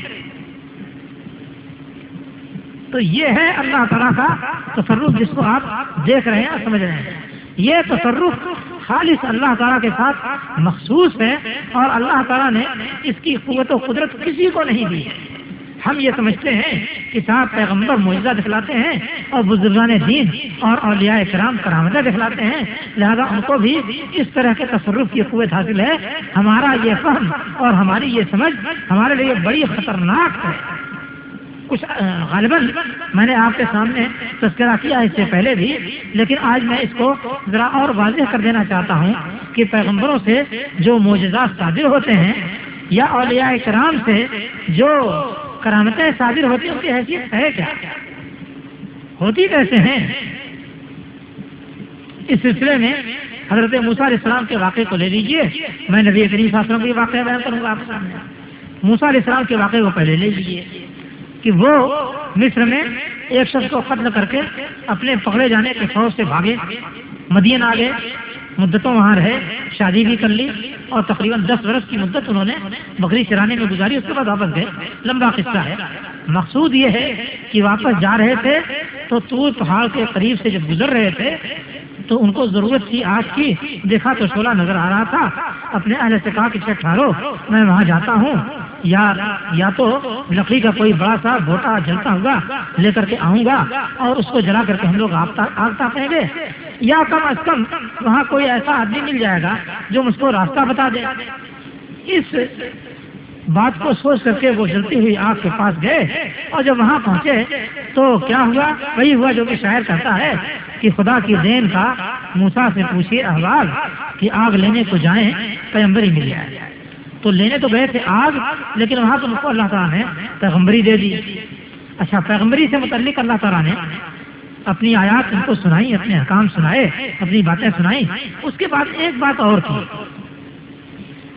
تو یہ ہے اللہ تعالیٰ کا تصرف جس کو آپ دیکھ رہے ہیں، سمجھ رہے ہیں۔ یہ تصرف خالص اللہ تعالیٰ کے ساتھ مخصوص ہے، اور اللہ تعالیٰ نے اس کی قوت و قدرت کسی کو نہیں دی ہے۔ ہم یہ سمجھتے ہیں کہ صاحب پیغمبر معجزہ دکھلاتے ہیں اور بزرگان دین اور اولیاء کرام کرامتیں دکھلاتے ہیں، لہذا ان کو بھی اس طرح کے تصرف کی قوت حاصل ہے۔ ہمارا یہ فہم اور ہماری یہ سمجھ ہمارے لیے بڑی خطرناک ہے۔ کچھ غالباً میں نے آپ کے سامنے تذکرہ کیا اس سے پہلے بھی، لیکن آج میں اس کو ذرا اور واضح کر دینا چاہتا ہوں کہ پیغمبروں سے جو معجزات صادر ہوتے ہیں یا اولیاء کرام سے جو کرامتیں صادر ہوتی ہیں، ان کی حیثیت ہے کیا، ہوتی کیسے ہیں۔ اس سلسلے میں حضرت موسیٰ علیہ السلام کے واقعے کو لے لیجئے، میں نبی کریم صلی اللہ علیہ وسلم کے واقعہ بیان کروں گا آپ کے سامنے۔ موسیٰ علیہ السلام کے واقعے کو پہلے لے لیجئے کہ وہ مصر میں ایک شخص کو قتل کر کے اپنے پکڑے جانے کے خوف سے بھاگے، مدین آ گئے، مدتوں وہاں رہے، شادی بھی کر لی اور تقریباً 10 برس کی مدت انہوں نے بکری چرانے میں گزاری، اس کے بعد واپس گئے۔ لمبا قصہ ہے۔ مقصود یہ ہے کہ واپس جا رہے تھے تو طور پہاڑ کے قریب سے جب گزر رہے تھے تو ان کو ضرورت تھی آگ کی، دیکھا تو شعلہ نظر آ رہا تھا، اپنے اہل سے کہا کہ ٹھہرو میں وہاں جاتا ہوں، یا تو لکڑی کا کوئی بڑا سا بھوٹا جلتا ہوا لے کر کے آؤں گا اور اس کو جلا کر کے ہم لوگ آگ تاپیں گے، یا کم از کم وہاں کوئی ایسا آدمی مل جائے گا جو مجھ کو راستہ بتا دے۔ اس بات کو سوچ کر کے وہ جلتی ہوئی آگ کے پاس گئے، اور جب وہاں پہنچے تو کیا ہوا، وہی ہوا جو کہ شاعر کہتا ہے کہ خدا کی دین کا موسیٰ سے پوچھیے احوال، کہ آگ لینے کو جائیں پیغمبری مل جائے۔ تو لینے تو گئے تھے آگ، لیکن وہاں تو ان کو اللہ تعالیٰ نے پیغمبری دے دی۔ اچھا، پیغمبری سے متعلق اللہ تعالیٰ نے اپنی آیات ان کو سنائی، اپنے احکام سنائے، اپنی باتیں سنائی۔ اس کے بعد ایک بات اور کی،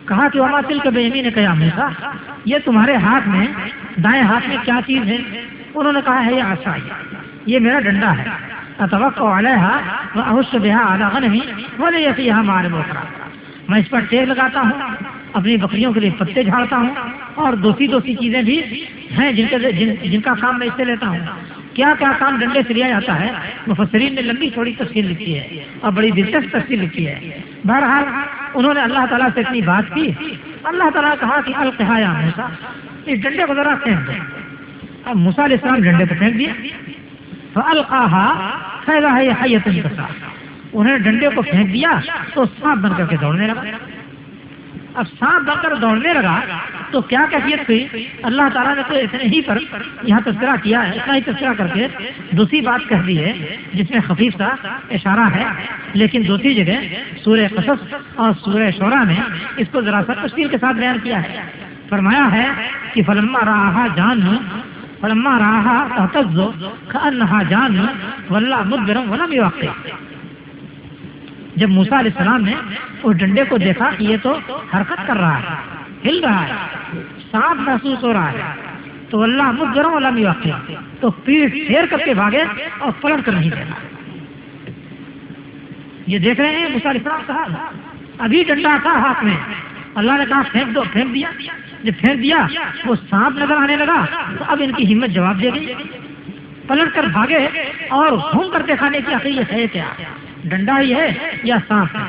کہا کہ وما تلک بیمینک یا موسیٰ، یہ تمہارے ہاتھ میں، دائیں ہاتھ میں کیا چیز ہے؟ انہوں نے کہا ہے یہ عصای، یہ میرا ڈنڈا ہے، اتوقع علیہا واحش بہا علی غنمی ولی فیہا مآرب اخری، میں اس پر ٹیک لگاتا ہوں، اپنی بکریوں کے لیے پتے جھاڑتا ہوں، اور دوسری چیزیں بھی ہیں جن کا کام میں اس سے لیتا ہوں۔ کیا کیا کام ڈنڈے سے لیا جاتا ہے، مفسرین نے لمبی چوڑی تفصیل لکھی ہے اور بڑی دلچسپ تفصیل لکھی ہے۔ بہرحال انہوں نے اللہ تعالیٰ سے اتنی بات کی، اللہ تعالیٰ نے کہا کہ القھا یا موسیٰ، اس ڈنڈے کو ذرا پھینک دو۔ اب موسیٰ علیہ السلام ڈنڈے کو پھینک دیا، فالقاها فاذا هي حية تسعى، انہوں نے ڈنڈے کو پھینک دیا تو سانپ بن کر کے دوڑنے لگا۔ اب سانپ بن کر دوڑنے لگا تو کیا کیفیت ہوئی؟ اللہ تعالیٰ نے تو اتنے ہی پر یہاں تذکرہ کیا ہے، اتنا ہی تذکرہ کر کے دوسری بات کہہ دی ہے جس میں خفیف سا اشارہ ہے، لیکن دوسری جگہ سورہ قصص اور سورہ شعراء میں اس کو ذرا سا تفصیل کے ساتھ بیان کیا ہے۔ فرمایا ہے کہ فلما رآہا جان فلما رآہا تہتز کأنہا جان ولى مدبرا ولم یوقع، جب موسیٰ علیہ السلام نے اس ڈنڈے کو دیکھا کہ یہ تو حرکت کر رہا ہے، ہل رہا ہے، سانپ محسوس ہو رہا ہے، تو اللہ مدبرا ولم یوقع، تو پیٹھ پھیر کر کے بھاگے اور پلٹ کر نہیں دیکھا۔ یہ دیکھ رہے ہیں موسیٰ علیہ السلام صاحب، ابھی ڈنڈا تھا ہاتھ میں، اللہ نے کہا پھینک دو، پھینک دیا۔ جب پھینک دیا وہ سانپ نظر آنے لگا تو اب ان کی ہمت جواب دے گئی، پلٹ کر بھاگے اور گھوم کر دکھانے کی حقیقت ہے کیا، ڈنڈا ہی ہے یا سانپ ہے۔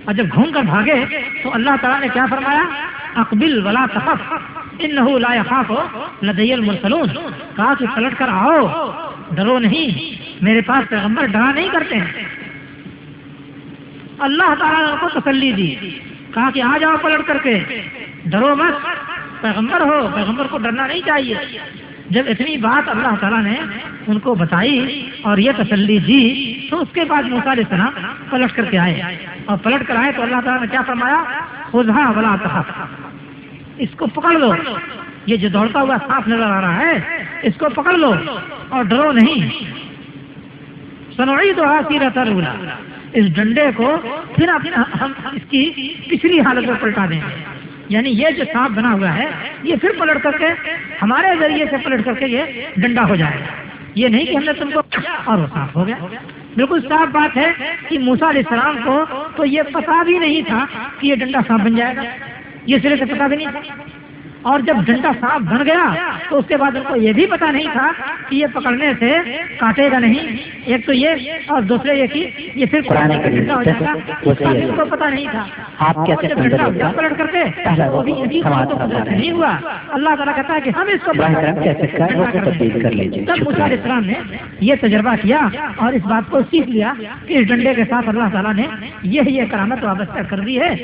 اور جب گھوم کر بھاگے تو اللہ تعالیٰ نے کیا فرمایا، اقبل ولا تخف انہ لا یخاف لدی المرسلون، کہا کہ پلٹ کر آؤ، ڈرو نہیں، میرے پاس پیغمبر ڈرا نہیں کرتے ہیں۔ اللہ تعالیٰ نے ان کو تسلی دی، کہا کہ آ جاؤ پلٹ کر کے، ڈرو مت، پیغمبر ہو، پیغمبر کو ڈرنا نہیں چاہیے۔ جب اتنی بات اللہ تعالیٰ نے ان کو بتائی اور یہ تسلی دی تو اس کے بعد موسیٰ علیہ السلام پلٹ کر کے آئے، اور پلٹ کر آئے تو اللہ تعالیٰ نے کیا فرمایا، خذھا ولا تخف، اس کو پکڑ لو، یہ جو دوڑتا ہوا سانپ نظر آ رہا ہے اس کو پکڑ لو اور ڈرو نہیں۔ سنعیدھا سیرۃ الاولیٰ، اس ڈنڈے کو پھر ہم اس کی پچھلی حالت میں پلٹا دیں گے، یعنی یہ جو سانپ بنا ہوا ہے یہ پھر پلٹ کر کے ہمارے ذریعے سے پلٹ کر کے یہ ڈنڈا ہو جائے گا. یہ نہیں کہ ہم نے تم کو کیا اور وہ سانپ ہو گیا. بالکل صاف بات ہے کہ موسیٰ علیہ السلام کو تو یہ پتا بھی نہیں تھا کہ یہ ڈنڈا سانپ بن جائے گا. یہ سرے سے پتا بھی نہیں تھا. اور جب ڈنڈا سانپ بن گیا تو اس کے بعد ان کو یہ بھی پتا نہیں تھا کہ یہ پکڑنے سے کاٹے گا نہیں. ایک تو یہ اور دوسرے یہ کہ یہ پھر ڈنڈا ہو جائے گا. ان کو پتا نہیں تھا. جب ڈنڈا پلٹ کرتے تو نہیں ہوا. اللہ تعالیٰ کہتا ہے کہ ہم اس کو تب موسیٰ علیہ السلام نے یہ تجربہ کیا اور اس بات کو سیکھ لیا کہ اس ڈنڈے کے ساتھ اللہ تعالیٰ نے یہ کرامت وابستہ کر دی ہے.